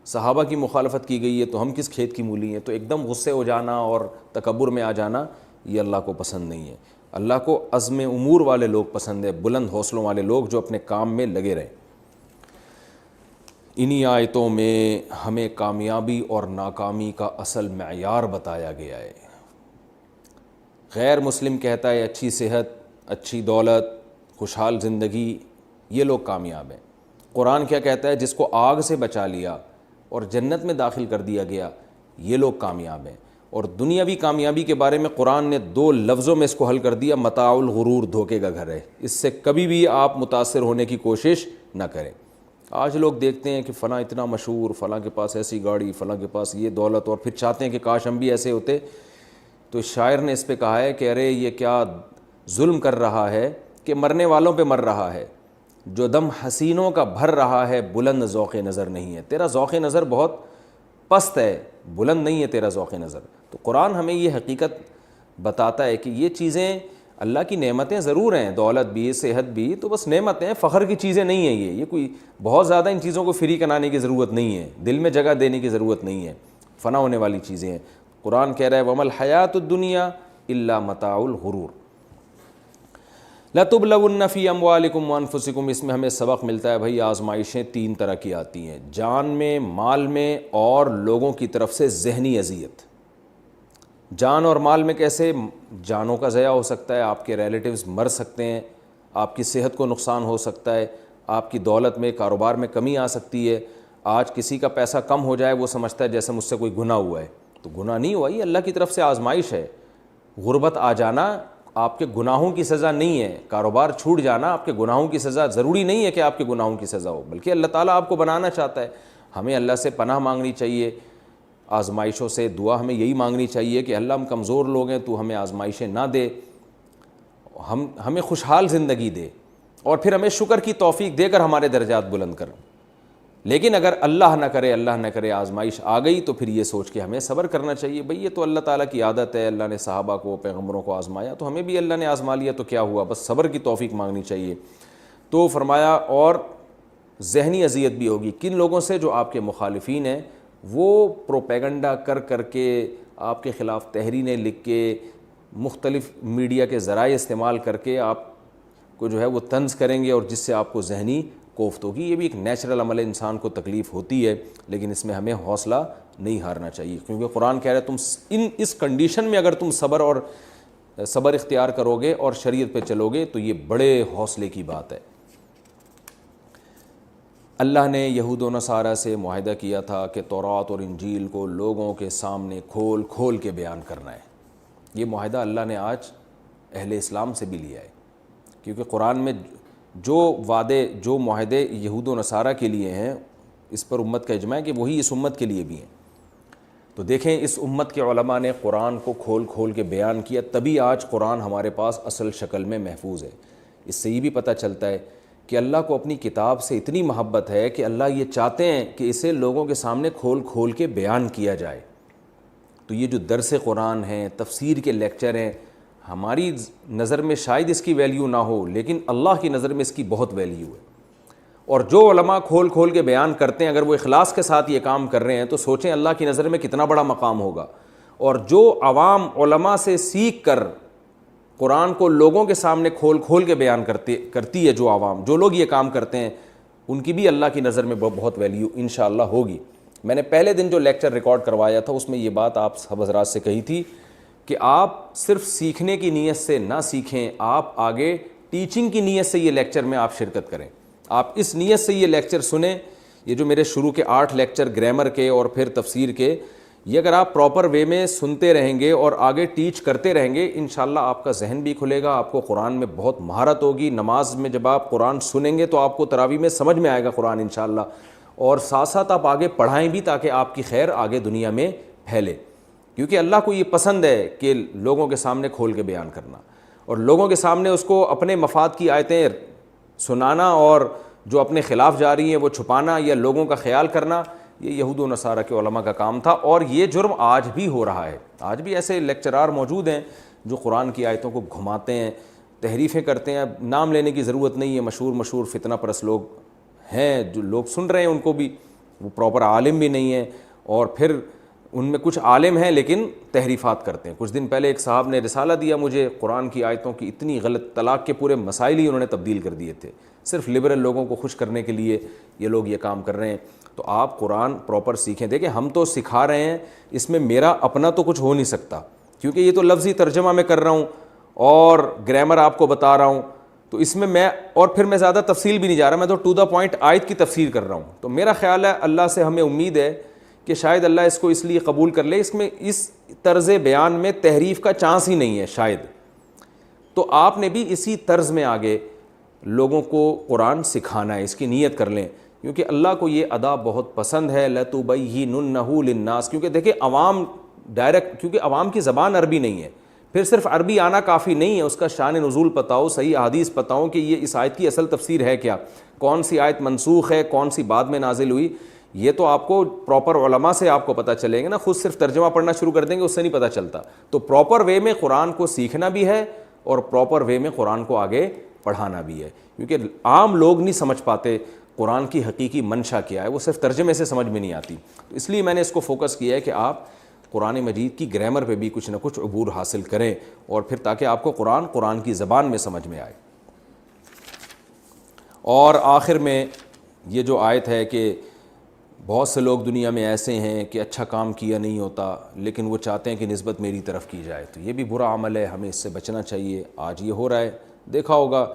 صحابہ کی مخالفت کی گئی ہے، تو ہم کس کھیت کی مولی ہیں؟ تو ایک دم غصے ہو جانا اور تکبر میں آ جانا یہ اللہ کو پسند نہیں ہے. اللہ کو عزم امور والے لوگ پسند ہے، بلند حوصلوں والے لوگ جو اپنے کام میں لگے رہیں. انہی آیتوں میں ہمیں کامیابی اور ناکامی کا اصل معیار بتایا گیا ہے. غیر مسلم کہتا ہے اچھی صحت، اچھی دولت، خوشحال زندگی، یہ لوگ کامیاب ہیں. قرآن کیا کہتا ہے؟ جس کو آگ سے بچا لیا اور جنت میں داخل کر دیا گیا یہ لوگ کامیاب ہیں. اور دنیاوی کامیابی کے بارے میں قرآن نے 2 لفظوں میں اس کو حل کر دیا، متاع الغرور، دھوکے کا گھر ہے. اس سے کبھی بھی آپ متاثر ہونے کی کوشش نہ کریں. آج لوگ دیکھتے ہیں کہ فلاں اتنا مشہور، فلاں کے پاس ایسی گاڑی، فلاں کے پاس یہ دولت، اور پھر چاہتے ہیں کہ کاش ہم بھی ایسے ہوتے. تو شاعر نے اس پہ کہا ہے کہ ارے یہ کیا ظلم کر رہا ہے کہ مرنے والوں پہ مر رہا ہے، جو دم حسینوں کا بھر رہا ہے بلند ذوق نظر نہیں ہے. تیرا ذوق نظر بہت پست ہے، بلند نہیں ہے تیرا ذوق نظر. تو قرآن ہمیں یہ حقیقت بتاتا ہے کہ یہ چیزیں اللہ کی نعمتیں ضرور ہیں، دولت بھی، صحت بھی، تو بس نعمتیں ہیں، فخر کی چیزیں نہیں ہیں. یہ کوئی بہت زیادہ ان چیزوں کو فری کنانے کی ضرورت نہیں ہے، دل میں جگہ دینے کی ضرورت نہیں ہے، فنا ہونے والی چیزیں ہیں. قرآن کہہ رہا ہے وَمَا الْحَيَاةُ الدُّنْيَا إِلَّا مَتَاعُ الْغُرُورِ لَتُبْلَوُنَّ فِي أَمْوَالِكُمْ وَأَنفُسِكُمْ. اس میں ہمیں سبق ملتا ہے بھائی آزمائشیں 3 طرح کی آتی ہیں، جان میں، مال میں، اور لوگوں کی طرف سے ذہنی اذیت. جان اور مال میں کیسے؟ جانوں کا ضیاع ہو سکتا ہے، آپ کے ریلیٹیوز مر سکتے ہیں، آپ کی صحت کو نقصان ہو سکتا ہے، آپ کی دولت میں، کاروبار میں کمی آ سکتی ہے. آج کسی کا پیسہ کم ہو جائے وہ سمجھتا ہے جیسے مجھ سے کوئی گناہ ہوا ہے. تو گناہ نہیں ہوا، یہ اللہ کی طرف سے آزمائش ہے. غربت آ جانا آپ کے گناہوں کی سزا نہیں ہے، کاروبار چھوٹ جانا آپ کے گناہوں کی سزا ضروری نہیں ہے کہ آپ کے گناہوں کی سزا ہو، بلکہ اللہ تعالیٰ آپ کو بنانا چاہتا ہے. ہمیں اللہ سے پناہ مانگنی چاہیے آزمائشوں سے. دعا ہمیں یہی مانگنی چاہیے کہ اللہ ہم کمزور لوگ ہیں، تو ہمیں آزمائشیں نہ دے، ہمیں خوشحال زندگی دے، اور پھر ہمیں شکر کی توفیق دے کر ہمارے درجات بلند کر. لیکن اگر اللہ نہ کرے آزمائش آ گئی تو پھر یہ سوچ کے ہمیں صبر کرنا چاہیے. بھئی یہ تو اللہ تعالیٰ کی عادت ہے، اللہ نے صحابہ کو، پیغمبروں کو آزمایا تو ہمیں بھی اللہ نے آزما لیا تو کیا ہوا، بس صبر کی توفیق مانگنی چاہیے. تو فرمایا اور ذہنی اذیت بھی ہوگی. کن لوگوں سے؟ جو آپ کے مخالفین ہیں، وہ پروپیگنڈا کر کر کے آپ کے خلاف تحریریں لکھ کے، مختلف میڈیا کے ذرائع استعمال کر کے آپ کو جو ہے وہ طنز کریں گے، اور جس سے آپ کو ذہنی کوفت ہوگی. یہ بھی ایک نیچرل عمل ہے، انسان کو تکلیف ہوتی ہے، لیکن اس میں ہمیں حوصلہ نہیں ہارنا چاہیے، کیونکہ قرآن کہہ رہا ہے تم اس کنڈیشن میں اگر تم صبر اختیار کرو گے اور شریعت پہ چلو گے تو یہ بڑے حوصلے کی بات ہے. اللہ نے یہود و نصارہ سے معاہدہ کیا تھا کہ تورات اور انجیل کو لوگوں کے سامنے کھول کھول کے بیان کرنا ہے. یہ معاہدہ اللہ نے آج اہل اسلام سے بھی لیا ہے، کیونکہ قرآن میں جو وعدے، جو معاہدے یہود و نصارہ کے لیے ہیں، اس پر امت کا اجماع ہے کہ وہی اس امت کے لیے بھی ہیں. تو دیکھیں اس امت کے علماء نے قرآن کو کھول کھول کے بیان کیا، تبھی آج قرآن ہمارے پاس اصل شکل میں محفوظ ہے. اس سے یہ بھی پتہ چلتا ہے کہ اللہ کو اپنی کتاب سے اتنی محبت ہے کہ اللہ یہ چاہتے ہیں کہ اسے لوگوں کے سامنے کھول کھول کے بیان کیا جائے. تو یہ جو درس قرآن ہیں، تفسیر کے لیکچر ہیں، ہماری نظر میں شاید اس کی ویلیو نہ ہو، لیکن اللہ کی نظر میں اس کی بہت ویلیو ہے۔ اور جو علماء کھول کھول کے بیان کرتے ہیں، اگر وہ اخلاص کے ساتھ یہ کام کر رہے ہیں تو سوچیں اللہ کی نظر میں کتنا بڑا مقام ہوگا۔ اور جو عوام علماء سے سیکھ کر قرآن کو لوگوں کے سامنے کھول کھول کے بیان کرتی ہے، جو عوام، جو لوگ یہ کام کرتے ہیں، ان کی بھی اللہ کی نظر میں بہت ویلیو انشاءاللہ ہوگی۔ میں نے پہلے دن جو لیکچر ریکارڈ کروایا تھا اس میں یہ بات آپ سب حضرات سے کہی تھی کہ آپ صرف سیکھنے کی نیت سے نہ سیکھیں، آپ آگے ٹیچنگ کی نیت سے یہ لیکچر میں آپ شرکت کریں۔ آپ اس نیت سے یہ لیکچر سنیں، یہ جو میرے شروع کے 8 لیکچر گرامر کے اور پھر تفسیر کے، یہ اگر آپ پراپر وے میں سنتے رہیں گے اور آگے ٹیچ کرتے رہیں گے، انشاءاللہ آپ کا ذہن بھی کھلے گا، آپ کو قرآن میں بہت مہارت ہوگی۔ نماز میں جب آپ قرآن سنیں گے تو آپ کو تراویح میں سمجھ میں آئے گا قرآن انشاءاللہ، اور ساتھ ساتھ آپ آگے پڑھائیں بھی تاکہ آپ کی خیر آگے دنیا میں پھیلے، کیونکہ اللہ کو یہ پسند ہے کہ لوگوں کے سامنے کھول کے بیان کرنا، اور لوگوں کے سامنے اس کو اپنے مفاد کی آیتیں سنانا اور جو اپنے خلاف جا رہی ہیں وہ چھپانا یا لوگوں کا خیال کرنا، یہ یہود و نصارہ کے علماء کا کام تھا، اور یہ جرم آج بھی ہو رہا ہے۔ آج بھی ایسے لیکچرار موجود ہیں جو قرآن کی آیتوں کو گھماتے ہیں، تحریفیں کرتے ہیں، نام لینے کی ضرورت نہیں ہے، مشہور فتنہ پرست لوگ ہیں، جو لوگ سن رہے ہیں ان کو بھی وہ پراپر عالم بھی نہیں ہیں، اور پھر ان میں کچھ عالم ہیں لیکن تحریفات کرتے ہیں۔ کچھ دن پہلے ایک صاحب نے رسالہ دیا مجھے، قرآن کی آیتوں کی اتنی غلط، طلاق کے پورے مسائل ہی انہوں نے تبدیل کر دیے تھے، صرف لبرل لوگوں کو خوش کرنے کے لیے یہ لوگ یہ کام کر رہے ہیں۔ تو آپ قرآن پراپر سیکھیں۔ دیکھیں ہم تو سکھا رہے ہیں، اس میں میرا اپنا تو کچھ ہو نہیں سکتا، کیونکہ یہ تو لفظی ترجمہ میں کر رہا ہوں اور گرامر آپ کو بتا رہا ہوں، تو اس میں اور پھر میں زیادہ تفصیل بھی نہیں جا رہا، میں تو ٹو دا پوائنٹ آیت کی تفسیر کر رہا ہوں۔ تو میرا خیال ہے اللہ سے ہمیں امید ہے کہ شاید اللہ اس کو اس لیے قبول کر لے، اس میں اس طرز بیان میں تحریف کا چانس ہی نہیں ہے شاید، تو آپ نے بھی اسی طرز میں آگے لوگوں کو قرآن سکھانا ہے، اس کی نیت کر لیں، کیونکہ اللہ کو یہ ادا بہت پسند ہے، لَتُبَيِّنُنَّهُ لِلنَّاسِ، کیونکہ دیکھیں عوام ڈائریکٹ، کیونکہ عوام کی زبان عربی نہیں ہے، پھر صرف عربی آنا کافی نہیں ہے، اس کا شان نزول پتہ ہو، صحیح احادیث پتہ ہو کہ یہ اس آیت کی اصل تفسیر ہے کیا، کون سی آیت منسوخ ہے، کون سی بعد میں نازل ہوئی، یہ تو آپ کو پراپر علماء سے آپ کو پتہ چلے گا نا، خود صرف ترجمہ پڑھنا شروع کر دیں گے اس سے نہیں پتہ چلتا۔ تو پراپر وے میں قرآن کو سیکھنا بھی ہے اور پراپر وے میں قرآن کو آگے پڑھانا بھی ہے، کیونکہ عام لوگ نہیں سمجھ پاتے قرآن کی حقیقی منشا کیا ہے، وہ صرف ترجمے سے سمجھ میں نہیں آتی۔ تو اس لیے میں نے اس کو فوکس کیا ہے کہ آپ قرآن مجید کی گرامر پہ بھی کچھ نہ کچھ عبور حاصل کریں، اور پھر تاکہ آپ کو قرآن کی زبان میں سمجھ میں آئے۔ اور آخر میں یہ جو آیت ہے کہ بہت سے لوگ دنیا میں ایسے ہیں کہ اچھا کام کیا نہیں ہوتا لیکن وہ چاہتے ہیں کہ نسبت میری طرف کی جائے، تو یہ بھی برا عمل ہے، ہمیں اس سے بچنا چاہیے۔ آج یہ ہو رہا ہے، دیکھا ہوگا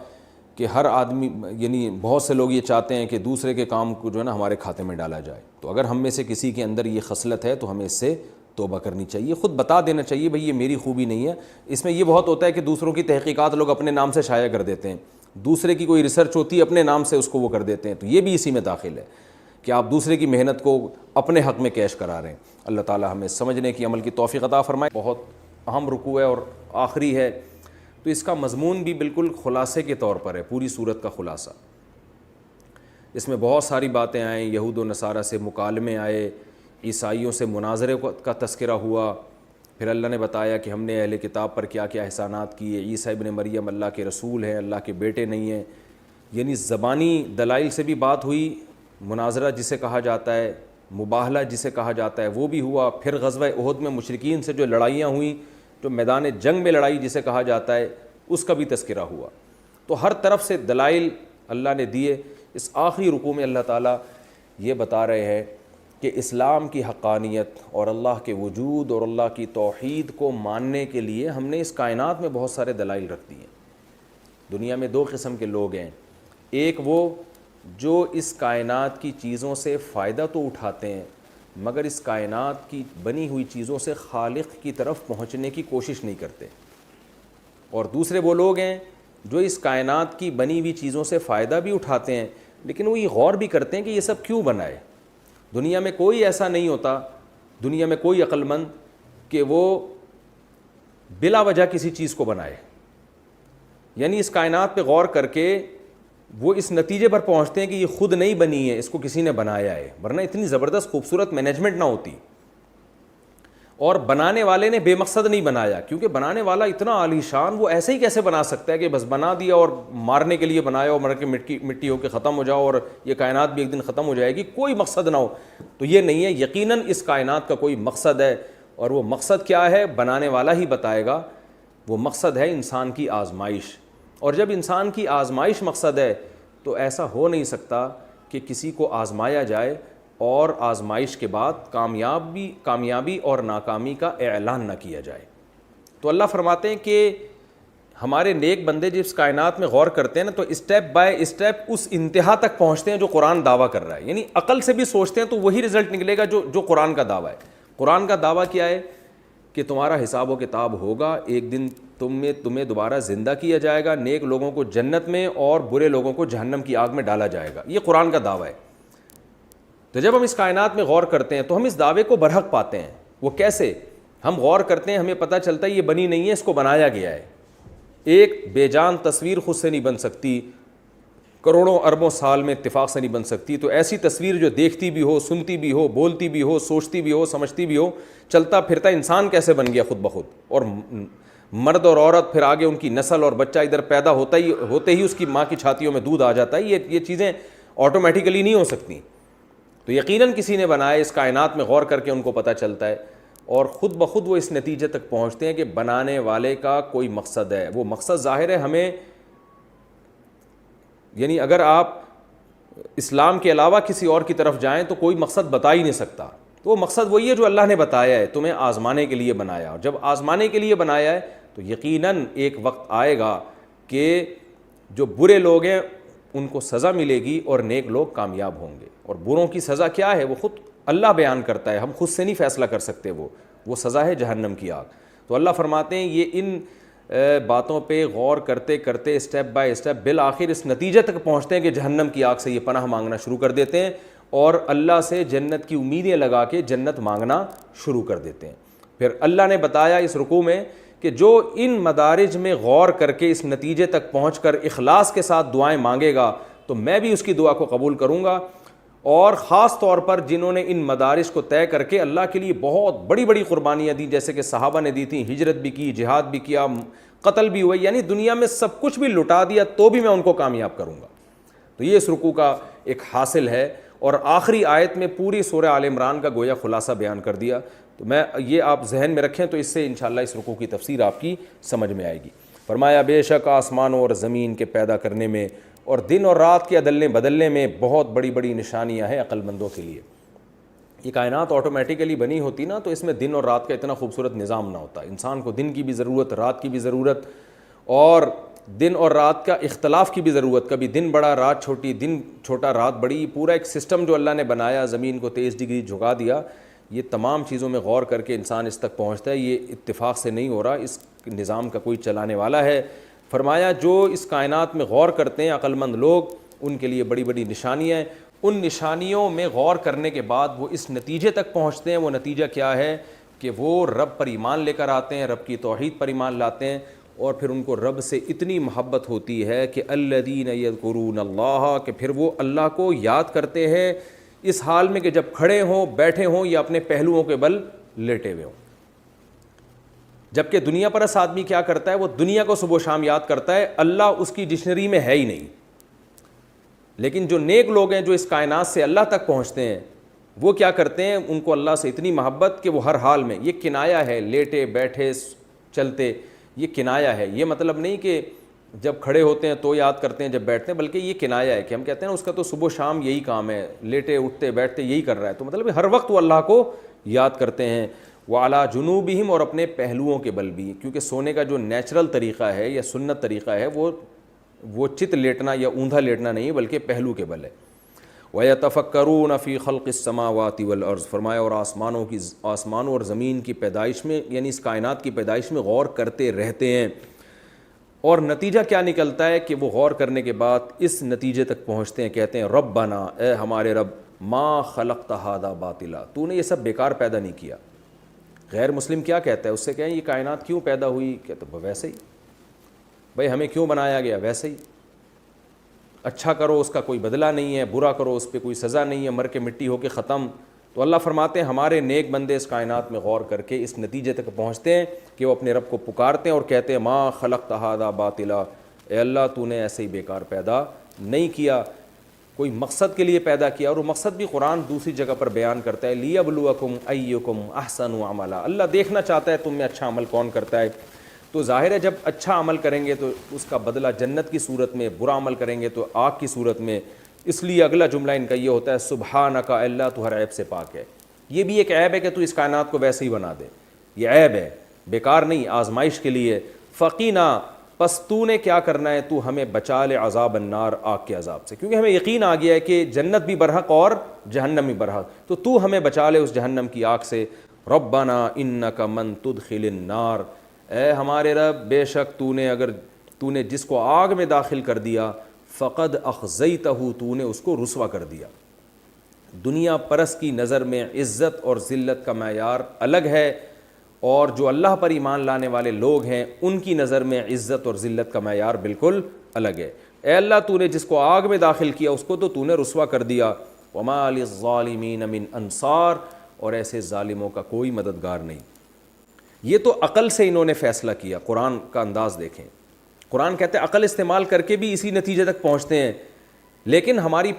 کہ ہر آدمی، یعنی بہت سے لوگ یہ چاہتے ہیں کہ دوسرے کے کام کو جو ہے نا ہمارے کھاتے میں ڈالا جائے، تو اگر ہم میں سے کسی کے اندر یہ خصلت ہے تو ہمیں اس سے توبہ کرنی چاہیے، خود بتا دینا چاہیے بھئی یہ میری خوبی نہیں ہے۔ اس میں یہ بہت ہوتا ہے کہ دوسروں کی تحقیقات لوگ اپنے نام سے شائع کر دیتے ہیں، دوسرے کی کوئی ریسرچ ہوتی ہے اپنے نام سے اس کو وہ کر دیتے ہیں، تو یہ بھی اسی میں داخل ہے کہ آپ دوسرے کی محنت کو اپنے حق میں کیش کرا رہے ہیں۔ اللہ تعالی ہمیں سمجھنے کی، عمل کی توفیق عطا فرمائے۔ بہت اہم رکوع ہے اور آخری ہے، تو اس کا مضمون بھی بالکل خلاصے کے طور پر ہے، پوری صورت کا خلاصہ۔ اس میں بہت ساری باتیں آئیں، یہود و نصارہ سے مکالمے آئے، عیسائیوں سے مناظرے کا تذکرہ ہوا، پھر اللہ نے بتایا کہ ہم نے اہل کتاب پر کیا کیا احسانات کیے، عیسیٰ ابن مریم اللہ کے رسول ہیں، اللہ کے بیٹے نہیں ہیں، یعنی زبانی دلائل سے بھی بات ہوئی، مناظرہ جسے کہا جاتا ہے، مباہلہ جسے کہا جاتا ہے وہ بھی ہوا، پھر غزوہ احد میں مشرکین سے جو لڑائیاں ہوئیں، جو میدان جنگ میں لڑائی جسے کہا جاتا ہے، اس کا بھی تذکرہ ہوا۔ تو ہر طرف سے دلائل اللہ نے دیے۔ اس آخری رکوع میں اللہ تعالیٰ یہ بتا رہے ہیں کہ اسلام کی حقانیت اور اللہ کے وجود اور اللہ کی توحید کو ماننے کے لیے ہم نے اس کائنات میں بہت سارے دلائل رکھ دیے۔ دنیا میں 2 قسم کے لوگ ہیں، ایک وہ جو اس کائنات کی چیزوں سے فائدہ تو اٹھاتے ہیں مگر اس کائنات کی بنی ہوئی چیزوں سے خالق کی طرف پہنچنے کی کوشش نہیں کرتے، اور دوسرے وہ لوگ ہیں جو اس کائنات کی بنی ہوئی چیزوں سے فائدہ بھی اٹھاتے ہیں لیکن وہ یہ غور بھی کرتے ہیں کہ یہ سب کیوں بنا ہے۔ دنیا میں کوئی ایسا نہیں ہوتا، دنیا میں کوئی عقل مند کہ وہ بلا وجہ کسی چیز کو بنائے، یعنی اس کائنات پہ غور کر کے وہ اس نتیجے پر پہنچتے ہیں کہ یہ خود نہیں بنی ہے، اس کو کسی نے بنایا ہے، ورنہ اتنی زبردست خوبصورت مینجمنٹ نہ ہوتی۔ اور بنانے والے نے بے مقصد نہیں بنایا، کیونکہ بنانے والا اتنا عالی شان، وہ ایسے ہی کیسے بنا سکتا ہے کہ بس بنا دیا اور مارنے کے لیے بنایا اور مر کے مٹی ہو کے ختم ہو جاؤ اور یہ کائنات بھی ایک دن ختم ہو جائے گی، کوئی مقصد نہ ہو. تو یہ نہیں ہے، یقیناً اس کائنات کا کوئی مقصد ہے، اور وہ مقصد کیا ہے بنانے والا ہی بتائے گا. وہ مقصد ہے انسان کی آزمائش، اور جب انسان کی آزمائش مقصد ہے تو ایسا ہو نہیں سکتا کہ کسی کو آزمایا جائے اور آزمائش کے بعد کامیابی اور ناکامی کا اعلان نہ کیا جائے. تو اللہ فرماتے ہیں کہ ہمارے نیک بندے جس کائنات میں غور کرتے ہیں نا، تو اسٹیپ بائی اسٹیپ اس انتہا تک پہنچتے ہیں جو قرآن دعویٰ کر رہا ہے. یعنی عقل سے بھی سوچتے ہیں تو وہی رزلٹ نکلے گا جو قرآن کا دعویٰ ہے. قرآن کا دعویٰ کیا ہے کہ تمہارا حساب و کتاب ہوگا، ایک دن تمہیں دوبارہ زندہ کیا جائے گا، نیک لوگوں کو جنت میں اور برے لوگوں کو جہنم کی آگ میں ڈالا جائے گا. یہ قرآن کا دعویٰ ہے. تو جب ہم اس کائنات میں غور کرتے ہیں تو ہم اس دعوے کو برحق پاتے ہیں. وہ کیسے؟ ہم غور کرتے ہیں، ہمیں پتہ چلتا ہے یہ بنی نہیں ہے، اس کو بنایا گیا ہے. ایک بے جان تصویر خود سے نہیں بن سکتی، کروڑوں اربوں سال میں اتفاق سے نہیں بن سکتی. تو ایسی تصویر جو دیکھتی بھی ہو، سنتی بھی ہو، بولتی بھی ہو، سوچتی بھی ہو، سمجھتی بھی ہو، چلتا پھرتا انسان کیسے بن گیا خود بخود، اور مرد اور عورت پھر آگے ان کی نسل اور بچہ ادھر پیدا ہوتے ہی اس کی ماں کی چھاتیوں میں دودھ آ جاتا ہے. یہ چیزیں آٹومیٹیکلی نہیں ہو سکتی. تو یقیناً کسی نے بنایا. اس کائنات میں غور کر کے ان کو پتہ چلتا ہے، اور خود بخود وہ اس نتیجے تک پہنچتے ہیں کہ بنانے والے کا کوئی مقصد ہے. وہ مقصد ظاہر ہے ہمیں، یعنی اگر آپ اسلام کے علاوہ کسی اور کی طرف جائیں تو کوئی مقصد بتا ہی نہیں سکتا. تو وہ مقصد وہی ہے جو اللہ نے بتایا ہے، تمہیں آزمانے کے لیے بنایا. اور جب آزمانے کے لیے بنایا ہے تو یقیناً ایک وقت آئے گا کہ جو برے لوگ ہیں ان کو سزا ملے گی اور نیک لوگ کامیاب ہوں گے. اور بروں کی سزا کیا ہے وہ خود اللہ بیان کرتا ہے، ہم خود سے نہیں فیصلہ کر سکتے. وہ سزا ہے جہنم کی آگ. تو اللہ فرماتے ہیں یہ ان باتوں پہ غور کرتے کرتے اسٹیپ بائی اسٹیپ بالآخر اس نتیجے تک پہنچتے ہیں کہ جہنم کی آگ سے یہ پناہ مانگنا شروع کر دیتے ہیں، اور اللہ سے جنت کی امیدیں لگا کے جنت مانگنا شروع کر دیتے ہیں. پھر اللہ نے بتایا اس رکوع میں کہ جو ان مدارج میں غور کر کے اس نتیجے تک پہنچ کر اخلاص کے ساتھ دعائیں مانگے گا تو میں بھی اس کی دعا کو قبول کروں گا. اور خاص طور پر جنہوں نے ان مدارج کو طے کر کے اللہ کے لیے بہت بڑی بڑی قربانیاں دی، جیسے کہ صحابہ نے دی تھیں، ہجرت بھی کی، جہاد بھی کیا، قتل بھی ہوئے، یعنی دنیا میں سب کچھ بھی لٹا دیا تو بھی میں ان کو کامیاب کروں گا. تو یہ اس رکوع کا ایک حاصل ہے. اور آخری آیت میں پوری سورہ آل عمران کا گویا خلاصہ بیان کر دیا. تو میں یہ آپ ذہن میں رکھیں تو اس سے انشاءاللہ اس رکوع کی تفسیر آپ کی سمجھ میں آئے گی. فرمایا بے شک آسمانوں اور زمین کے پیدا کرنے میں اور دن اور رات کے عدلنے بدلنے میں بہت بڑی بڑی نشانیاں ہیں عقل مندوں کے لیے. یہ کائنات آٹومیٹیکلی بنی ہوتی نا تو اس میں دن اور رات کا اتنا خوبصورت نظام نہ ہوتا. انسان کو دن کی بھی ضرورت، رات کی بھی ضرورت، اور دن اور رات کا اختلاف کی بھی ضرورت. کبھی دن بڑا رات چھوٹی، دن چھوٹا رات بڑی. پورا ایک سسٹم جو اللہ نے بنایا، زمین کو 23 ڈگری جھکا دیا. یہ تمام چیزوں میں غور کر کے انسان اس تک پہنچتا ہے. یہ اتفاق سے نہیں ہو رہا، اس نظام کا کوئی چلانے والا ہے. فرمایا جو اس کائنات میں غور کرتے ہیں عقل مند لوگ، ان کے لیے بڑی بڑی نشانیاں ہیں. ان نشانیوں میں غور کرنے کے بعد وہ اس نتیجے تک پہنچتے ہیں. وہ نتیجہ کیا ہے کہ وہ رب پر ایمان لے کر آتے ہیں، رب کی توحید پر ایمان لاتے ہیں، اور پھر ان کو رب سے اتنی محبت ہوتی ہے کہ الذین یذکرون اللہ، کہ پھر وہ اللہ کو یاد کرتے ہیں اس حال میں کہ جب کھڑے ہوں، بیٹھے ہوں یا اپنے پہلوؤں کے بل لیٹے ہوئے ہوں. جبکہ دنیا پرست آدمی کیا کرتا ہے؟ وہ دنیا کو صبح و شام یاد کرتا ہے، اللہ اس کی ڈکشنری میں ہے ہی نہیں. لیکن جو نیک لوگ ہیں جو اس کائنات سے اللہ تک پہنچتے ہیں، وہ کیا کرتے ہیں؟ ان کو اللہ سے اتنی محبت کہ وہ ہر حال میں، یہ کنایا ہے لیٹے بیٹھے چلتے، یہ کنایا ہے. یہ مطلب نہیں کہ جب کھڑے ہوتے ہیں تو یاد کرتے ہیں جب بیٹھتے ہیں، بلکہ یہ کنایا ہے کہ ہم کہتے ہیں نا اس کا تو صبح و شام یہی کام ہے، لیٹے اٹھتے بیٹھتے یہی کر رہا ہے. تو مطلب ہر وقت وہ اللہ کو یاد کرتے ہیں. وعلی جنوبہم، اور اپنے پہلوؤں کے بل بھی، کیونکہ سونے کا جو نیچرل طریقہ ہے یا سنت طریقہ ہے وہ چت لیٹنا یا اوندھا لیٹنا نہیں بلکہ پہلو کے بل ہے. وَيَتَفَكَّرُونَ فِي خَلْقِ السَّمَاوَاتِ وَالْأَرْضِ، فرمایا اور آسمانوں اور زمین کی پیدائش میں، یعنی اس کائنات کی پیدائش میں غور کرتے رہتے ہیں. اور نتیجہ کیا نکلتا ہے کہ وہ غور کرنے کے بعد اس نتیجے تک پہنچتے ہیں، کہتے ہیں ربنا، اے ہمارے رب، ما خلقت ھذا باطلا، تو نے یہ سب بیکار پیدا نہیں کیا. غیر مسلم کیا کہتا ہے؟ اس سے کہیں یہ کائنات کیوں پیدا ہوئی؟ کہتے ہیں ویسے ہی. بھائی ہمیں کیوں بنایا گیا؟ ویسے ہی. اچھا کرو اس کا کوئی بدلہ نہیں ہے، برا کرو اس پہ کوئی سزا نہیں ہے، مر کے مٹی ہو کے ختم. تو اللہ فرماتے ہیں ہمارے نیک بندے اس کائنات میں غور کر کے اس نتیجے تک پہنچتے ہیں کہ وہ اپنے رب کو پکارتے ہیں اور کہتے ہیں ما خلقت ھذا باطلا، اے اللہ تو نے ایسے ہی بیکار پیدا نہیں کیا، کوئی مقصد کے لیے پیدا کیا. اور وہ مقصد بھی قرآن دوسری جگہ پر بیان کرتا ہے لیبلوکم ایکم احسن عملا، اللہ دیکھنا چاہتا ہے تم میں اچھا عمل کون کرتا ہے. تو ظاہر ہے جب اچھا عمل کریں گے تو اس کا بدلہ جنت کی صورت میں، برا عمل کریں گے تو آگ کی صورت میں. اس لیے اگلا جملہ ان کا یہ ہوتا ہے سبحانک، اللہ تو ہر عیب سے پاک ہے. یہ بھی ایک عیب ہے کہ تو اس کائنات کو ویسے ہی بنا دے، یہ عیب ہے، بیکار نہیں، آزمائش کے لیے. فقینا، پس تو نے کیا کرنا ہے، تو ہمیں بچا لے عذاب النار، آگ کے عذاب سے، کیونکہ ہمیں یقین آ گیا ہے کہ جنت بھی برحق اور جہنم بھی برحق، تو ہمیں بچا لے اس جہنم کی آگ سے. ربنا انک من تدخل النار، اے ہمارے رب بے شک تو نے جس کو آگ میں داخل کر دیا، فقد اخزیتہ، تو نے اس کو رسوا کر دیا. دنیا پرست کی نظر میں عزت اور ذلت کا معیار الگ ہے، اور جو اللہ پر ایمان لانے والے لوگ ہیں ان کی نظر میں عزت اور ذلت کا معیار بالکل الگ ہے. اے اللہ تو نے جس کو آگ میں داخل کیا اس کو تو نے رسوا کر دیا. وما للظالمین من انصار، اور ایسے ظالموں کا کوئی مددگار نہیں. یہ تو عقل سے انہوں نے فیصلہ کیا. قرآن کا انداز دیکھیں، قرآن کہتے ہیں عقل استعمال کر کے بھی اسی نتیجے تک پہنچتے ہیں، لیکن ہمارے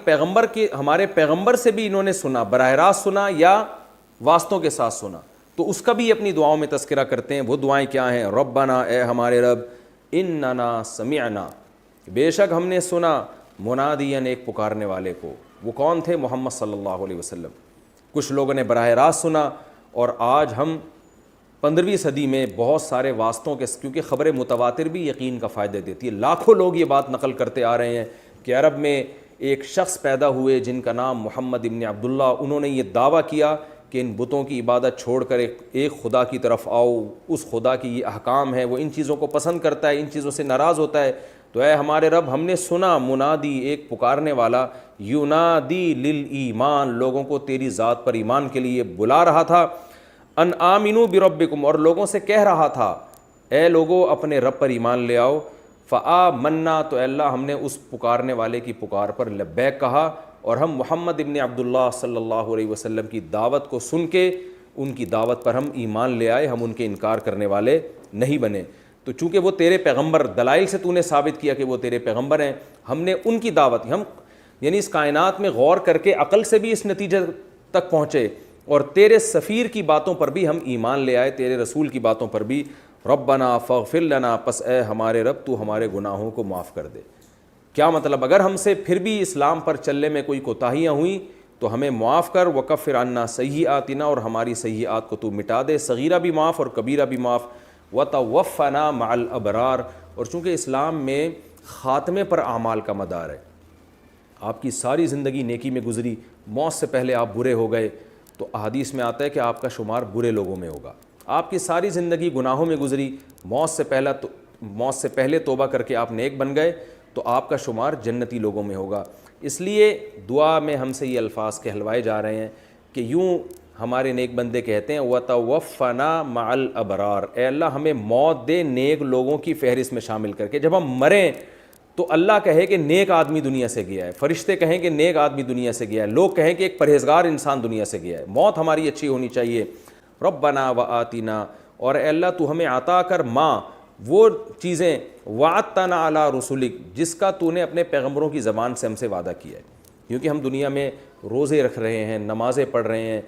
پیغمبر سے بھی انہوں نے سنا، براہ راست سنا یا واسطوں کے ساتھ سنا، تو اس کا بھی اپنی دعاؤں میں تذکرہ کرتے ہیں. وہ دعائیں کیا ہیں؟ ربنا، اے ہمارے رب، اننا سمعنا، بے شک ہم نے سنا، منادین، ایک پکارنے والے کو. وہ کون تھے؟ محمد صلی اللہ علیہ وسلم. کچھ لوگوں نے براہ راست سنا، اور آج ہم 15ویں صدی میں بہت سارے واسطوں کے، کیونکہ خبر متواتر بھی یقین کا فائدہ دیتی ہے. لاکھوں لوگ یہ بات نقل کرتے آ رہے ہیں کہ عرب میں ایک شخص پیدا ہوئے جن کا نام محمد ابن عبداللہ، انہوں نے یہ دعویٰ کیا کہ ان بتوں کی عبادت چھوڑ کر ایک خدا کی طرف آؤ، اس خدا کی یہ احکام ہے، وہ ان چیزوں کو پسند کرتا ہے، ان چیزوں سے ناراض ہوتا ہے. تو اے ہمارے رب، ہم نے سنا منادی، ایک پکارنے والا، ینادی للایمان، لوگوں کو تیری ذات پر ایمان کے لیے بلا رہا تھا. ان آمنوا بربکم، اور لوگوں سے کہہ رہا تھا اے لوگو اپنے رب پر ایمان لے آؤ. فآمنا، تو اے اللہ ہم نے اس پکارنے والے کی پکار پر لبیک کہا، اور ہم محمد ابن عبداللہ صلی اللہ علیہ وسلم کی دعوت کو سن کے ان کی دعوت پر ہم ایمان لے آئے، ہم ان کے انکار کرنے والے نہیں بنے. تو چونکہ وہ تیرے پیغمبر، دلائل سے تو نے ثابت کیا کہ وہ تیرے پیغمبر ہیں، ہم نے ان کی دعوت، ہم یعنی اس کائنات میں غور کر کے عقل سے بھی اس نتیجے تک پہنچے، اور تیرے سفیر کی باتوں پر بھی ہم ایمان لے آئے، تیرے رسول کی باتوں پر بھی. ربنا فاغفر لنا، پس اے ہمارے رب تو ہمارے گناہوں کو معاف کر دے. کیا مطلب؟ اگر ہم سے پھر بھی اسلام پر چلنے میں کوئی کوتاہیاں ہوئیں تو ہمیں معاف کر. وکفر عنا سیئاتنا، اور ہماری سیئات کو تو مٹا دے، صغیرہ بھی معاف اور کبیرہ بھی معاف. وتوفنا مع الابرار، اور چونکہ اسلام میں خاتمے پر اعمال کا مدار ہے، آپ کی ساری زندگی نیکی میں گزری، موت سے پہلے آپ برے ہو گئے تو احادیث میں آتا ہے کہ آپ کا شمار برے لوگوں میں ہوگا. آپ کی ساری زندگی گناہوں میں گزری، موت سے پہلے توبہ کر کے آپ نیک بن گئے تو آپ کا شمار جنتی لوگوں میں ہوگا. اس لیے دعا میں ہم سے یہ الفاظ کہلوائے جا رہے ہیں کہ یوں ہمارے نیک بندے کہتے ہیں وَتَوَفَّنَا مَعَ الْأَبْرَارِ، اے اللہ ہمیں موت دے نیک لوگوں کی فہرست میں شامل کر کے. جب ہم مریں تو اللہ کہے کہ نیک آدمی دنیا سے گیا ہے، فرشتے کہیں کہ نیک آدمی دنیا سے گیا ہے، لوگ کہیں کہ ایک پرہیزگار انسان دنیا سے گیا ہے. موت ہماری اچھی ہونی چاہیے. ربنا وآتنا، اور اے اللہ تو ہمیں عطا کر ماں وہ چیزیں وعدتنا علی رسولک، جس کا تو نے اپنے پیغمبروں کی زبان سے ہم سے وعدہ کیا ہے. کیونکہ ہم دنیا میں روزے رکھ رہے ہیں، نمازیں پڑھ رہے ہیں،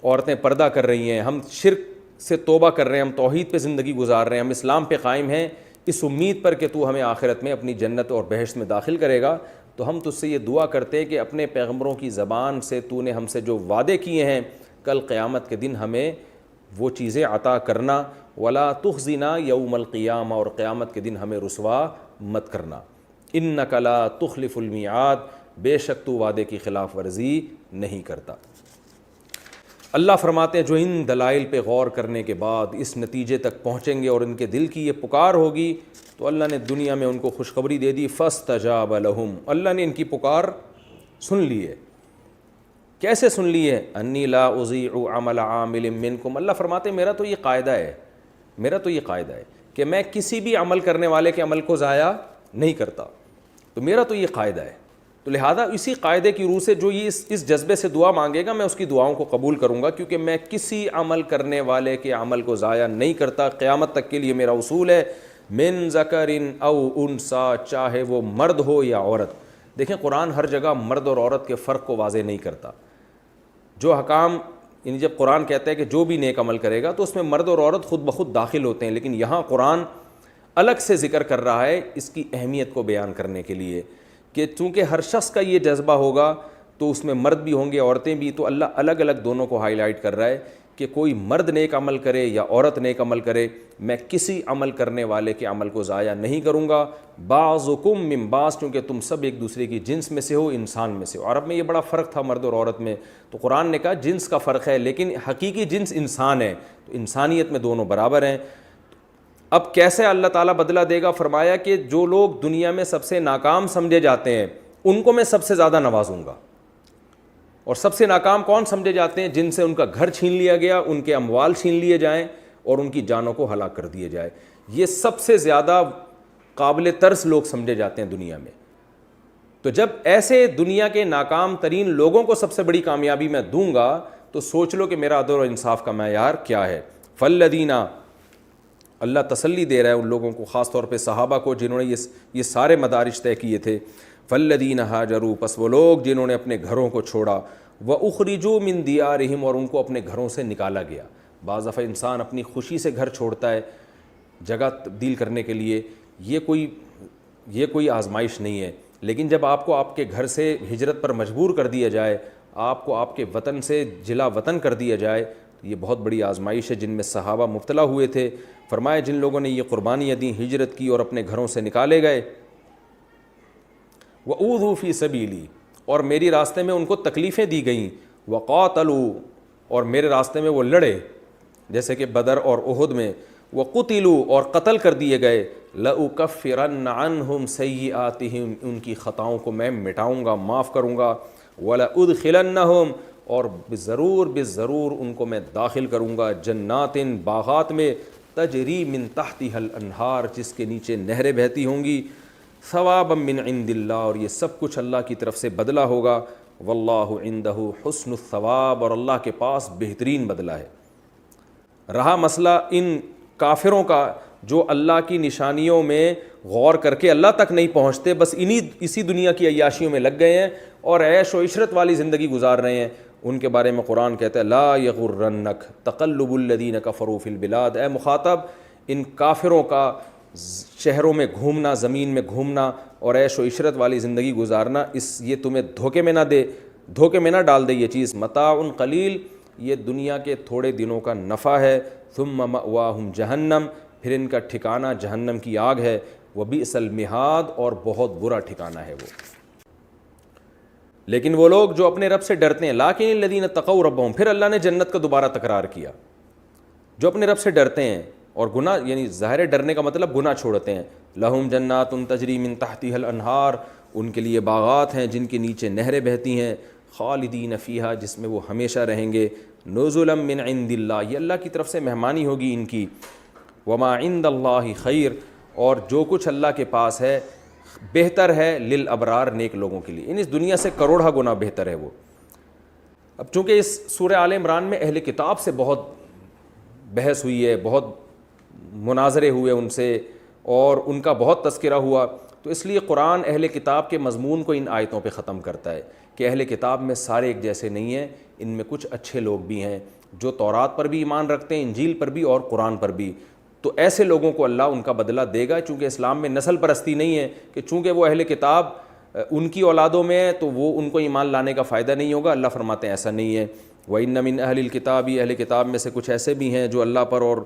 عورتیں پردہ کر رہی ہیں، ہم شرک سے توبہ کر رہے ہیں، ہم توحید پہ زندگی گزار رہے ہیں، ہم اسلام پہ قائم ہیں، اس امید پر کہ تو ہمیں آخرت میں اپنی جنت اور بہشت میں داخل کرے گا. تو ہم تجھ سے یہ دعا کرتے ہیں کہ اپنے پیغمبروں کی زبان سے تو نے ہم سے جو وعدے کیے ہیں کل قیامت کے دن ہمیں وہ چیزیں عطا کرنا. ولا تخزنا یوم القیامہ، اور قیامت کے دن ہمیں رسوا مت کرنا. انک لا تخلف المیعاد، بے شک تو وعدے کی خلاف ورزی نہیں کرتا. اللہ فرماتے ہیں جو ان دلائل پہ غور کرنے کے بعد اس نتیجے تک پہنچیں گے اور ان کے دل کی یہ پکار ہوگی تو اللہ نے دنیا میں ان کو خوشخبری دے دی. فاستجاب لہم، اللہ نے ان کی پکار سن لی ہے. کیسے سن لی ہے؟ انی لا اضیع عمل عامل منکم، اللہ فرماتے ہیں میرا تو یہ قاعدہ ہے کہ میں کسی بھی عمل کرنے والے کے عمل کو ضائع نہیں کرتا. تو میرا تو یہ قاعدہ ہے تو لہٰذا اسی قاعدے کی روح سے جو یہ اس جذبے سے دعا مانگے گا میں اس کی دعاؤں کو قبول کروں گا، کیونکہ میں کسی عمل کرنے والے کے عمل کو ضائع نہیں کرتا، قیامت تک کے لیے میرا اصول ہے، من ذکر او انثی، چاہے وہ مرد ہو یا عورت۔ دیکھیں قرآن ہر جگہ مرد اور عورت کے فرق کو واضح نہیں کرتا، جو حکام یعنی جب قرآن کہتا ہے کہ جو بھی نیک عمل کرے گا تو اس میں مرد اور عورت خود بخود داخل ہوتے ہیں، لیکن یہاں قرآن الگ سے ذکر کر رہا ہے اس کی اہمیت کو بیان کرنے کے لیے کہ چونکہ ہر شخص کا یہ جذبہ ہوگا تو اس میں مرد بھی ہوں گے عورتیں بھی، تو اللہ الگ الگ دونوں کو ہائی لائٹ کر رہا ہے کہ کوئی مرد نیک عمل کرے یا عورت نیک عمل کرے، میں کسی عمل کرنے والے کے عمل کو ضائع نہیں کروں گا۔ بعضکم من بعض، کیونکہ تم سب ایک دوسرے کی جنس میں سے ہو، انسان میں سے ہو۔ عرب میں یہ بڑا فرق تھا مرد اور عورت میں، تو قرآن نے کہا جنس کا فرق ہے لیکن حقیقی جنس انسان ہے، تو انسانیت میں دونوں برابر ہیں۔ اب کیسے اللہ تعالیٰ بدلہ دے گا؟ فرمایا کہ جو لوگ دنیا میں سب سے ناکام سمجھے جاتے ہیں ان کو میں سب سے زیادہ نوازوں گا، اور سب سے ناکام کون سمجھے جاتے ہیں؟ جن سے ان کا گھر چھین لیا گیا، ان کے اموال چھین لیے جائیں اور ان کی جانوں کو ہلاک کر دیے جائے، یہ سب سے زیادہ قابل ترس لوگ سمجھے جاتے ہیں دنیا میں۔ تو جب ایسے دنیا کے ناکام ترین لوگوں کو سب سے بڑی کامیابی میں دوں گا تو سوچ لو کہ میرا عدل و انصاف کا معیار کیا ہے۔ فالذین، اللہ تسلی دے رہا ہے ان لوگوں کو، خاص طور پہ صحابہ کو جنہوں نے یہ سارے مدارج طے کیے تھے۔ فالذین ہاجروا، پس وہ لوگ جنہوں نے اپنے گھروں کو چھوڑا، واخرجوا من دیارہم، اور ان کو اپنے گھروں سے نکالا گیا۔ بعض دفعہ انسان اپنی خوشی سے گھر چھوڑتا ہے جگہ تبدیل کرنے کے لیے، یہ کوئی آزمائش نہیں ہے، لیکن جب آپ کو آپ کے گھر سے ہجرت پر مجبور کر دیا جائے، آپ کو آپ کے وطن سے جلا وطن کر دیا جائے، تو یہ بہت بڑی آزمائش ہے جن میں صحابہ مبتلا ہوئے تھے۔ فرمایا جن لوگوں نے یہ قربانیاں دیں، ہجرت کی اور اپنے گھروں سے نکالے گئے، وَأُوذُوا فِي سَبِيلِي، اور میری راستے میں ان کو تکلیفیں دی گئیں، وَقَاتَلُوا، اور میرے راستے میں وہ لڑے جیسے کہ بدر اور احد میں، وَقُتِلُوا، اور قتل کر دیے گئے، لَأُكَفِّرَنَّ عَنْهُمْ سَيِّئَاتِهِمْ، ان کی خطاؤں کو میں مٹاؤں گا، معاف کروں گا، وَلَأُدْخِلَنَّهُمْ، اور ضرور ان کو میں داخل کروں گا، جنات، باغات میں، تجری من تحتها الانہار، جس کے نیچے نہریں بہتی ہوں گی، ثوابا من عند اللہ، اور یہ سب کچھ اللہ کی طرف سے بدلہ ہوگا، واللہ عندہ حسن الثواب، اور اللہ کے پاس بہترین بدلہ ہے۔ رہا مسئلہ ان کافروں کا جو اللہ کی نشانیوں میں غور کر کے اللہ تک نہیں پہنچتے، بس اسی دنیا کی عیاشیوں میں لگ گئے ہیں اور عیش و عشرت والی زندگی گزار رہے ہیں، ان کے بارے میں قرآن کہتا ہے لا یغرنک تقلب الذین کفروا فی البلاد، اے مخاطب ان کافروں کا شہروں میں گھومنا، زمین میں گھومنا اور عیش و عشرت والی زندگی گزارنا، یہ تمہیں دھوکے میں نہ ڈال دے یہ چیز، متاع قلیل، یہ دنیا کے تھوڑے دنوں کا نفع ہے، ثم مأواہم جہنم، پھر ان کا ٹھکانہ جہنم کی آگ ہے، وبئس المہاد، اور بہت برا ٹھکانہ ہے وہ۔ لیکن وہ لوگ جو اپنے رب سے ڈرتے ہیں، لاکن الذین اتقوا ربہم، پھر اللہ نے جنت کا دوبارہ تکرار کیا، جو اپنے رب سے ڈرتے ہیں اور گناہ، یعنی ظاہر ڈرنے کا مطلب گناہ چھوڑتے ہیں، لہم جنات تجری من تحتها الانہار، ان کے لیے باغات ہیں جن کے نیچے نہریں بہتی ہیں، خالدین فیہا، جس میں وہ ہمیشہ رہیں گے، نزلا من عند اللہ، یہ اللہ کی طرف سے مہمانی ہوگی ان کی، وما عند اللہ خیر، اور جو کچھ اللہ کے پاس ہے بہتر ہے للابرار، نیک لوگوں کے لیے، یعنی اس دنیا سے کروڑہ گنا بہتر ہے وہ۔ اب چونکہ اس سورہ آل عمران میں اہل کتاب سے بہت بحث ہوئی ہے، بہت مناظرے ہوئے ان سے اور ان کا بہت تذکرہ ہوا، تو اس لیے قرآن اہل کتاب کے مضمون کو ان آیتوں پہ ختم کرتا ہے کہ اہل کتاب میں سارے ایک جیسے نہیں ہیں، ان میں کچھ اچھے لوگ بھی ہیں جو تورات پر بھی ایمان رکھتے ہیں، انجیل پر بھی اور قرآن پر بھی، تو ایسے لوگوں کو اللہ ان کا بدلہ دے گا، چونکہ اسلام میں نسل پرستی نہیں ہے کہ چونکہ وہ اہل کتاب ان کی اولادوں میں ہے تو وہ ان کو ایمان لانے کا فائدہ نہیں ہوگا، اللہ فرماتے ہیں ایسا نہیں ہے۔ وَإِنَّ مِنْ أَهْلِ الْكِتَابِ، اہل کتاب میں سے کچھ ایسے بھی ہیں جو اللہ پر اور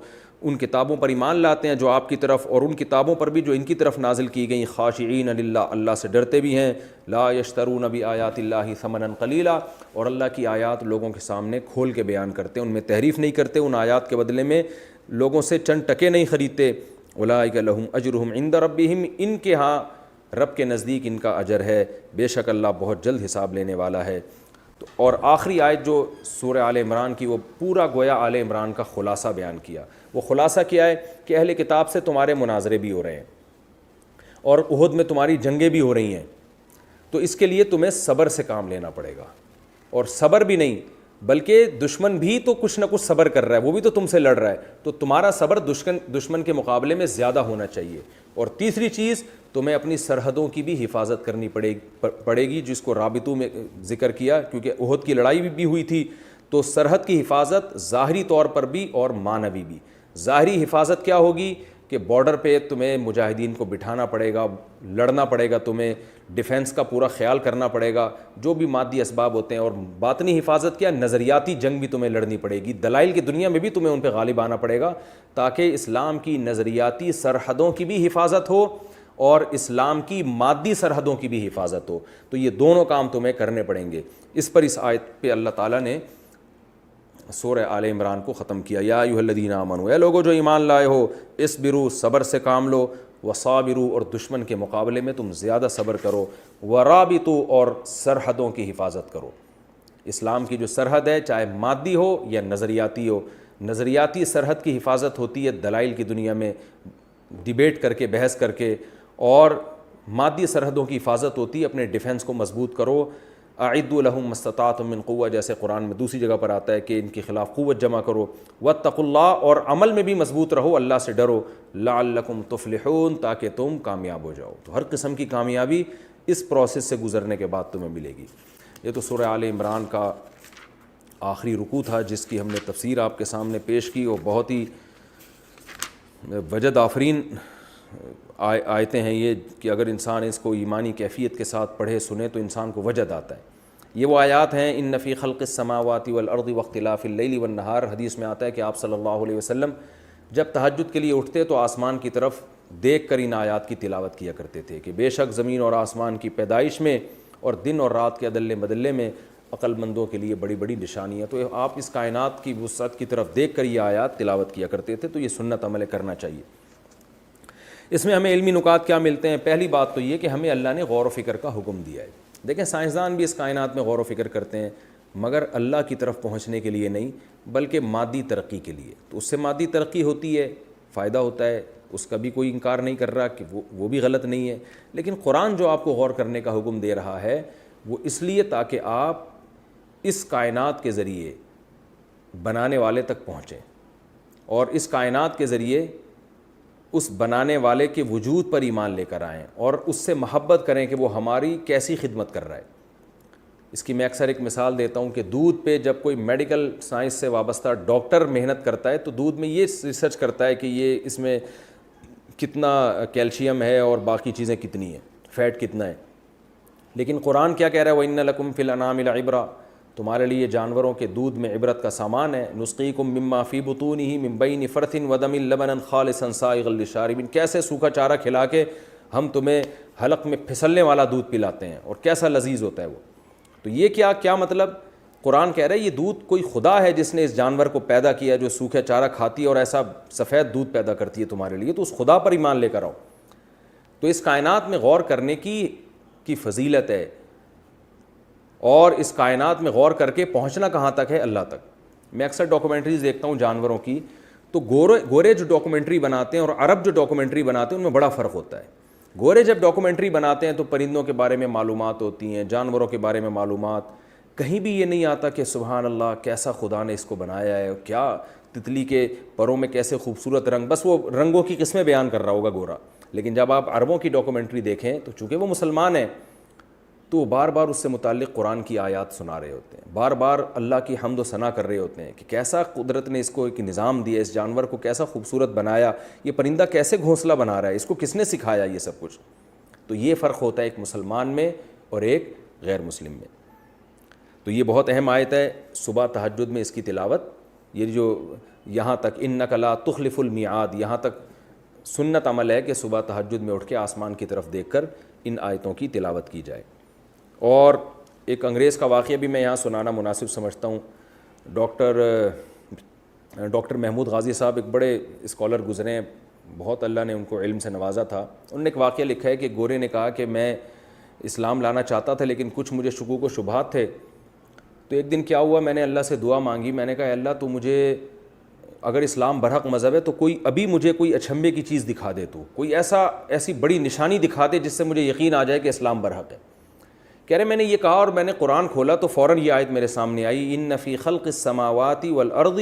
ان کتابوں پر ایمان لاتے ہیں جو آپ کی طرف، اور ان کتابوں پر بھی جو ان کی طرف نازل کی گئیں، خاشعین للہ، اللہ سے ڈرتے بھی ہیں، لا یشترون بآیات اللہ ثمنا قلیلا، اور اللہ کی آیات لوگوں کے سامنے کھول کے بیان کرتے ہیں، ان میں تحریف نہیں کرتے، ان آیات کے بدلے میں لوگوں سے چند ٹکے نہیں خریدتے۔ اولئک لہم اجرہم عند ربہم، ان کے ہاں رب کے نزدیک ان کا اجر ہے، بے شک اللہ بہت جلد حساب لینے والا ہے۔ اور آخری آیت جو سورہ آل عمران کی، وہ پورا گویا آل عمران کا خلاصہ بیان کیا۔ وہ خلاصہ کیا ہے کہ اہل کتاب سے تمہارے مناظرے بھی ہو رہے ہیں اور احد میں تمہاری جنگیں بھی ہو رہی ہیں، تو اس کے لیے تمہیں صبر سے کام لینا پڑے گا. اور صبر بھی نہیں بلکہ دشمن بھی تو کچھ نہ کچھ صبر کر رہا ہے, وہ بھی تو تم سے لڑ رہا ہے, تو تمہارا صبر دشمن کے مقابلے میں زیادہ ہونا چاہیے. اور تیسری چیز, تمہیں اپنی سرحدوں کی بھی حفاظت کرنی پڑے گی, جس کو رابطوں میں ذکر کیا, کیونکہ احد کی لڑائی بھی ہوئی تھی. تو سرحد کی حفاظت ظاہری طور پر بھی اور معنوی بھی. ظاہری حفاظت کیا ہوگی کہ بارڈر پہ تمہیں مجاہدین کو بٹھانا پڑے گا, لڑنا پڑے گا, تمہیں ڈیفنس کا پورا خیال کرنا پڑے گا, جو بھی مادی اسباب ہوتے ہیں. اور باطنی حفاظت کیا, نظریاتی جنگ بھی تمہیں لڑنی پڑے گی, دلائل کی دنیا میں بھی تمہیں ان پہ غالب آنا پڑے گا, تاکہ اسلام کی نظریاتی سرحدوں کی بھی حفاظت ہو اور اسلام کی مادی سرحدوں کی بھی حفاظت ہو. تو یہ دونوں کام تمہیں کرنے پڑیں گے. اس پر اس آیت پہ اللہ تعالیٰ نے سورہ آل عمران کو ختم کیا. یا ایھا الذین آمنوا, اے لوگو جو ایمان لائے ہو, اصبروا, صبر سے کام لو, وصابروا, اور دشمن کے مقابلے میں تم زیادہ صبر کرو, ورابطوا, اور سرحدوں کی حفاظت کرو. اسلام کی جو سرحد ہے, چاہے مادی ہو یا نظریاتی ہو, نظریاتی سرحد کی حفاظت ہوتی ہے دلائل کی دنیا میں ڈیبیٹ کر کے, بحث کر کے, اور مادی سرحدوں کی حفاظت ہوتی ہے اپنے ڈیفنس کو مضبوط کرو. اعدوا لهم ما استطعتم من قوة, جیسے قرآن میں دوسری جگہ پر آتا ہے کہ ان کے خلاف قوت جمع کرو. واتقوا اللہ, اور عمل میں بھی مضبوط رہو, اللہ سے ڈرو. لعلکم تفلحون, تاکہ تم کامیاب ہو جاؤ. تو ہر قسم کی کامیابی اس پروسیس سے گزرنے کے بعد تمہیں ملے گی. یہ تو سورہ آل عمران کا آخری رکوع تھا جس کی ہم نے تفسیر آپ کے سامنے پیش کی, اور بہت ہی وجد آفرین آیتیں ہیں یہ, کہ اگر انسان اس کو ایمانی کیفیت کے ساتھ پڑھے سنے تو انسان کو وجد آتا ہے. یہ وہ آیات ہیں, ان فی خلق السماوات والارض واختلاف اللیل والنہار. حدیث میں آتا ہے کہ آپ صلی اللہ علیہ وسلم جب تہجد کے لیے اٹھتے تو آسمان کی طرف دیکھ کر ان آیات کی تلاوت کیا کرتے تھے کہ بے شک زمین اور آسمان کی پیدائش میں اور دن اور رات کے عدل مدلے میں عقل مندوں کے لیے بڑی بڑی نشانیاں. تو آپ اس کائنات کی وسعت کی طرف دیکھ کر یہ آیات تلاوت کیا کرتے تھے. تو یہ سنت عمل کرنا چاہیے. اس میں ہمیں علمی نکات کیا ملتے ہیں؟ پہلی بات تو یہ کہ ہمیں اللہ نے غور و فکر کا حکم دیا ہے. دیکھیں سائنسدان بھی اس کائنات میں غور و فکر کرتے ہیں, مگر اللہ کی طرف پہنچنے کے لیے نہیں بلکہ مادی ترقی کے لیے. تو اس سے مادی ترقی ہوتی ہے, فائدہ ہوتا ہے, اس کا بھی کوئی انکار نہیں کر رہا کہ وہ بھی غلط نہیں ہے. لیکن قرآن جو آپ کو غور کرنے کا حکم دے رہا ہے وہ اس لیے تاکہ آپ اس کائنات کے ذریعے بنانے والے تک پہنچیں, اور اس کائنات کے ذریعے اس بنانے والے کے وجود پر ایمان لے کر آئیں, اور اس سے محبت کریں کہ وہ ہماری کیسی خدمت کر رہا ہے. اس کی میں اکثر ایک مثال دیتا ہوں کہ دودھ پہ جب کوئی میڈیکل سائنس سے وابستہ ڈاکٹر محنت کرتا ہے تو دودھ میں یہ ریسرچ کرتا ہے کہ یہ اس میں کتنا کیلشیم ہے اور باقی چیزیں کتنی ہیں, فیٹ کتنا ہے. لیکن قرآن کیا کہہ رہا ہے, وَإِنَّ لَكُمْ فِي الْأَنْعَامِ لَعِبْرَةً, تمہارے لیے جانوروں کے دودھ میں عبرت کا سامان ہے. نسقیکم مما فی بطونہ من بین فرث ودم لبنا خالصا سائغا للشاربین, کیسے سوکھا چارہ کھلا کے ہم تمہیں حلق میں پھسلنے والا دودھ پلاتے ہیں اور کیسا لذیذ ہوتا ہے وہ. تو یہ کیا مطلب؟ قرآن کہہ رہا ہے یہ دودھ کوئی خدا ہے جس نے اس جانور کو پیدا کیا جو سوکھا چارہ کھاتی ہے اور ایسا سفید دودھ پیدا کرتی ہے تمہارے لیے, تو اس خدا پر ایمان لے کر آؤ. تو اس کائنات میں غور کرنے کی فضیلت ہے, اور اس کائنات میں غور کر کے پہنچنا کہاں تک ہے؟ اللہ تک. میں اکثر ڈاکومنٹریز دیکھتا ہوں جانوروں کی, تو گورے جو ڈاکومنٹری بناتے ہیں اور عرب جو ڈاکومنٹری بناتے ہیں ان میں بڑا فرق ہوتا ہے. گورے جب ڈاکومنٹری بناتے ہیں تو پرندوں کے بارے میں معلومات ہوتی ہیں, جانوروں کے بارے میں معلومات, کہیں بھی یہ نہیں آتا کہ سبحان اللہ کیسا خدا نے اس کو بنایا ہے, کیا تتلی کے پروں میں کیسے خوبصورت رنگ, بس وہ رنگوں کی قسمیں بیان کر رہا ہوگا گورا. لیکن جب آپ عربوں کی ڈاکومنٹری دیکھیں تو چونکہ وہ مسلمان ہیں تو وہ بار بار اس سے متعلق قرآن کی آیات سنا رہے ہوتے ہیں, بار بار اللہ کی حمد و ثنا کر رہے ہوتے ہیں کہ کیسا قدرت نے اس کو ایک نظام دیا, اس جانور کو کیسا خوبصورت بنایا, یہ پرندہ کیسے گھونسلہ بنا رہا ہے, اس کو کس نے سکھایا یہ سب کچھ. تو یہ فرق ہوتا ہے ایک مسلمان میں اور ایک غیر مسلم میں. تو یہ بہت اہم آیت ہے. صبح تہجد میں اس کی تلاوت, یہ جو یہاں تک انک لا تخلف المیعاد, یہاں تک سنت عمل ہے کہ صبح تہجد میں اٹھ کے آسمان کی طرف دیکھ کر ان آیتوں کی تلاوت کی جائے. اور ایک انگریز کا واقعہ بھی میں یہاں سنانا مناسب سمجھتا ہوں. ڈاکٹر محمود غازی صاحب ایک بڑے اسکالر گزرے ہیں, بہت اللہ نے ان کو علم سے نوازا تھا. انہوں نے ایک واقعہ لکھا ہے کہ گورے نے کہا کہ میں اسلام لانا چاہتا تھا لیکن کچھ مجھے شکوک و شبہات تھے. تو ایک دن کیا ہوا, میں نے اللہ سے دعا مانگی, میں نے کہا اللہ تو مجھے اگر اسلام برحق مذہب ہے تو ابھی مجھے کوئی اچھمبے کی چیز دکھا دے, تو کوئی ایسی بڑی نشانی دکھا دے جس سے مجھے یقین آ جائے کہ اسلام برحق ہے. کہہ رہے میں نے یہ کہا اور میں نے قرآن کھولا تو فوراً یہ آیت میرے سامنے آئی، ان فی خلق السماوات والارض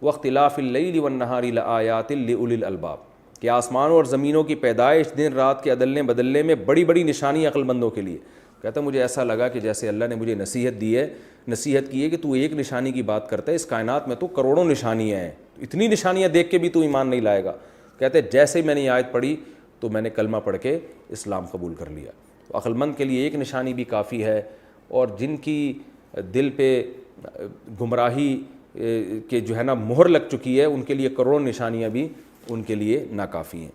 واختلاف اللیل والنہار لآیات لأولی الالباب، کہ آسمانوں اور زمینوں کی پیدائش، دن رات کے عدلنے بدلنے میں بڑی بڑی نشانی عقل مندوں کے لیے۔ کہتا ہے مجھے ایسا لگا کہ جیسے اللہ نے مجھے نصیحت کی ہے کہ تو ایک نشانی کی بات کرتا ہے، اس کائنات میں تو کروڑوں نشانیاں ہیں، اتنی نشانیاں دیکھ کے بھی تو ایمان نہیں لائے گا۔ کہتے ہیں جیسے ہی میں نے یہ آیت پڑھی تو میں نے کلمہ پڑھ کے اسلام قبول کر لیا۔ تو عقل مند کے لیے ایک نشانی بھی کافی ہے، اور جن کی دل پہ گمراہی کہ جو ہے نا مہر لگ چکی ہے، ان کے لیے کروڑوں نشانیاں بھی ان کے لیے ناکافی ہیں۔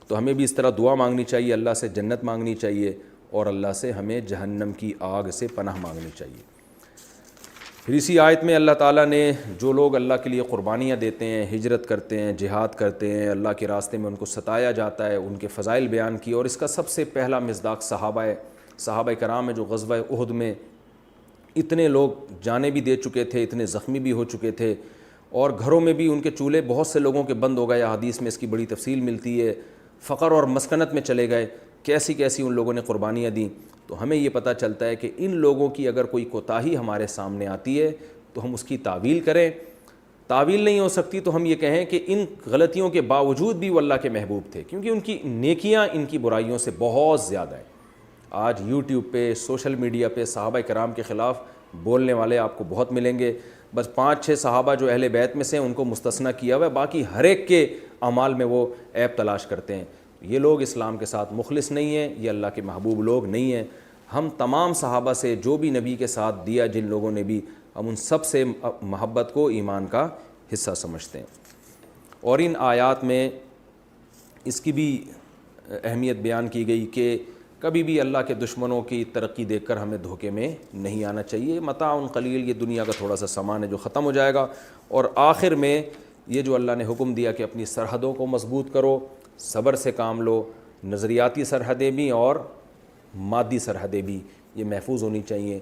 تو ہمیں بھی اس طرح دعا مانگنی چاہیے، اللہ سے جنت مانگنی چاہیے، اور اللہ سے ہمیں جہنم کی آگ سے پناہ مانگنی چاہیے۔ پھر اسی آیت میں اللہ تعالیٰ نے جو لوگ اللہ کے لیے قربانیاں دیتے ہیں، ہجرت کرتے ہیں، جہاد کرتے ہیں، اللہ کے راستے میں ان کو ستایا جاتا ہے، ان کے فضائل بیان کیے، اور اس کا سب سے پہلا مصداق صحابہ کرام ہے، جو غزوہ احد میں اتنے لوگ جانیں بھی دے چکے تھے، اتنے زخمی بھی ہو چکے تھے، اور گھروں میں بھی ان کے چولہے بہت سے لوگوں کے بند ہو گئے، حدیث میں اس کی بڑی تفصیل ملتی ہے، فقر اور مسکنت میں چلے گئے، کیسی کیسی ان لوگوں نے قربانیاں دیں۔ تو ہمیں یہ پتہ چلتا ہے کہ ان لوگوں کی اگر کوئی کوتاہی ہمارے سامنے آتی ہے تو ہم اس کی تعویل کریں، تعویل نہیں ہو سکتی تو ہم یہ کہیں کہ ان غلطیوں کے باوجود بھی وہ اللہ کے محبوب تھے، کیونکہ ان کی نیکیاں ان کی برائیوں سے بہت زیادہ ہیں۔ آج یوٹیوب پہ، سوشل میڈیا پہ صحابہ کرام کے خلاف بولنے والے آپ کو بہت ملیں گے، بس 5-6 صحابہ جو اہل بیت میں سے ان کو مستثنیٰ کیا ہوا ہے، باقی ہر ایک کے اعمال میں وہ عیب تلاش کرتے ہیں۔ یہ لوگ اسلام کے ساتھ مخلص نہیں ہیں، یہ اللہ کے محبوب لوگ نہیں ہیں۔ ہم تمام صحابہ سے جو بھی نبی کے ساتھ دیا، جن لوگوں نے بھی، ہم ان سب سے محبت کو ایمان کا حصہ سمجھتے ہیں۔ اور ان آیات میں اس کی بھی اہمیت بیان کی گئی کہ کبھی بھی اللہ کے دشمنوں کی ترقی دیکھ کر ہمیں دھوکے میں نہیں آنا چاہیے۔ متاع قلیل، یہ دنیا کا تھوڑا سا سامان ہے جو ختم ہو جائے گا، اور آخر میں یہ جو اللہ نے حکم دیا کہ اپنی سرحدوں کو مضبوط کرو، صبر سے کام لو، نظریاتی سرحدیں بھی اور مادی سرحدیں بھی یہ محفوظ ہونی چاہیے،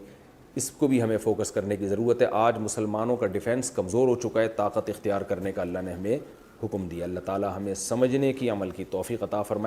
اس کو بھی ہمیں فوکس کرنے کی ضرورت ہے۔ آج مسلمانوں کا ڈیفنس کمزور ہو چکا ہے، طاقت اختیار کرنے کا اللہ نے ہمیں حکم دیا۔ اللہ تعالی ہمیں سمجھنے کی، عمل کی توفیق عطا فرمائے۔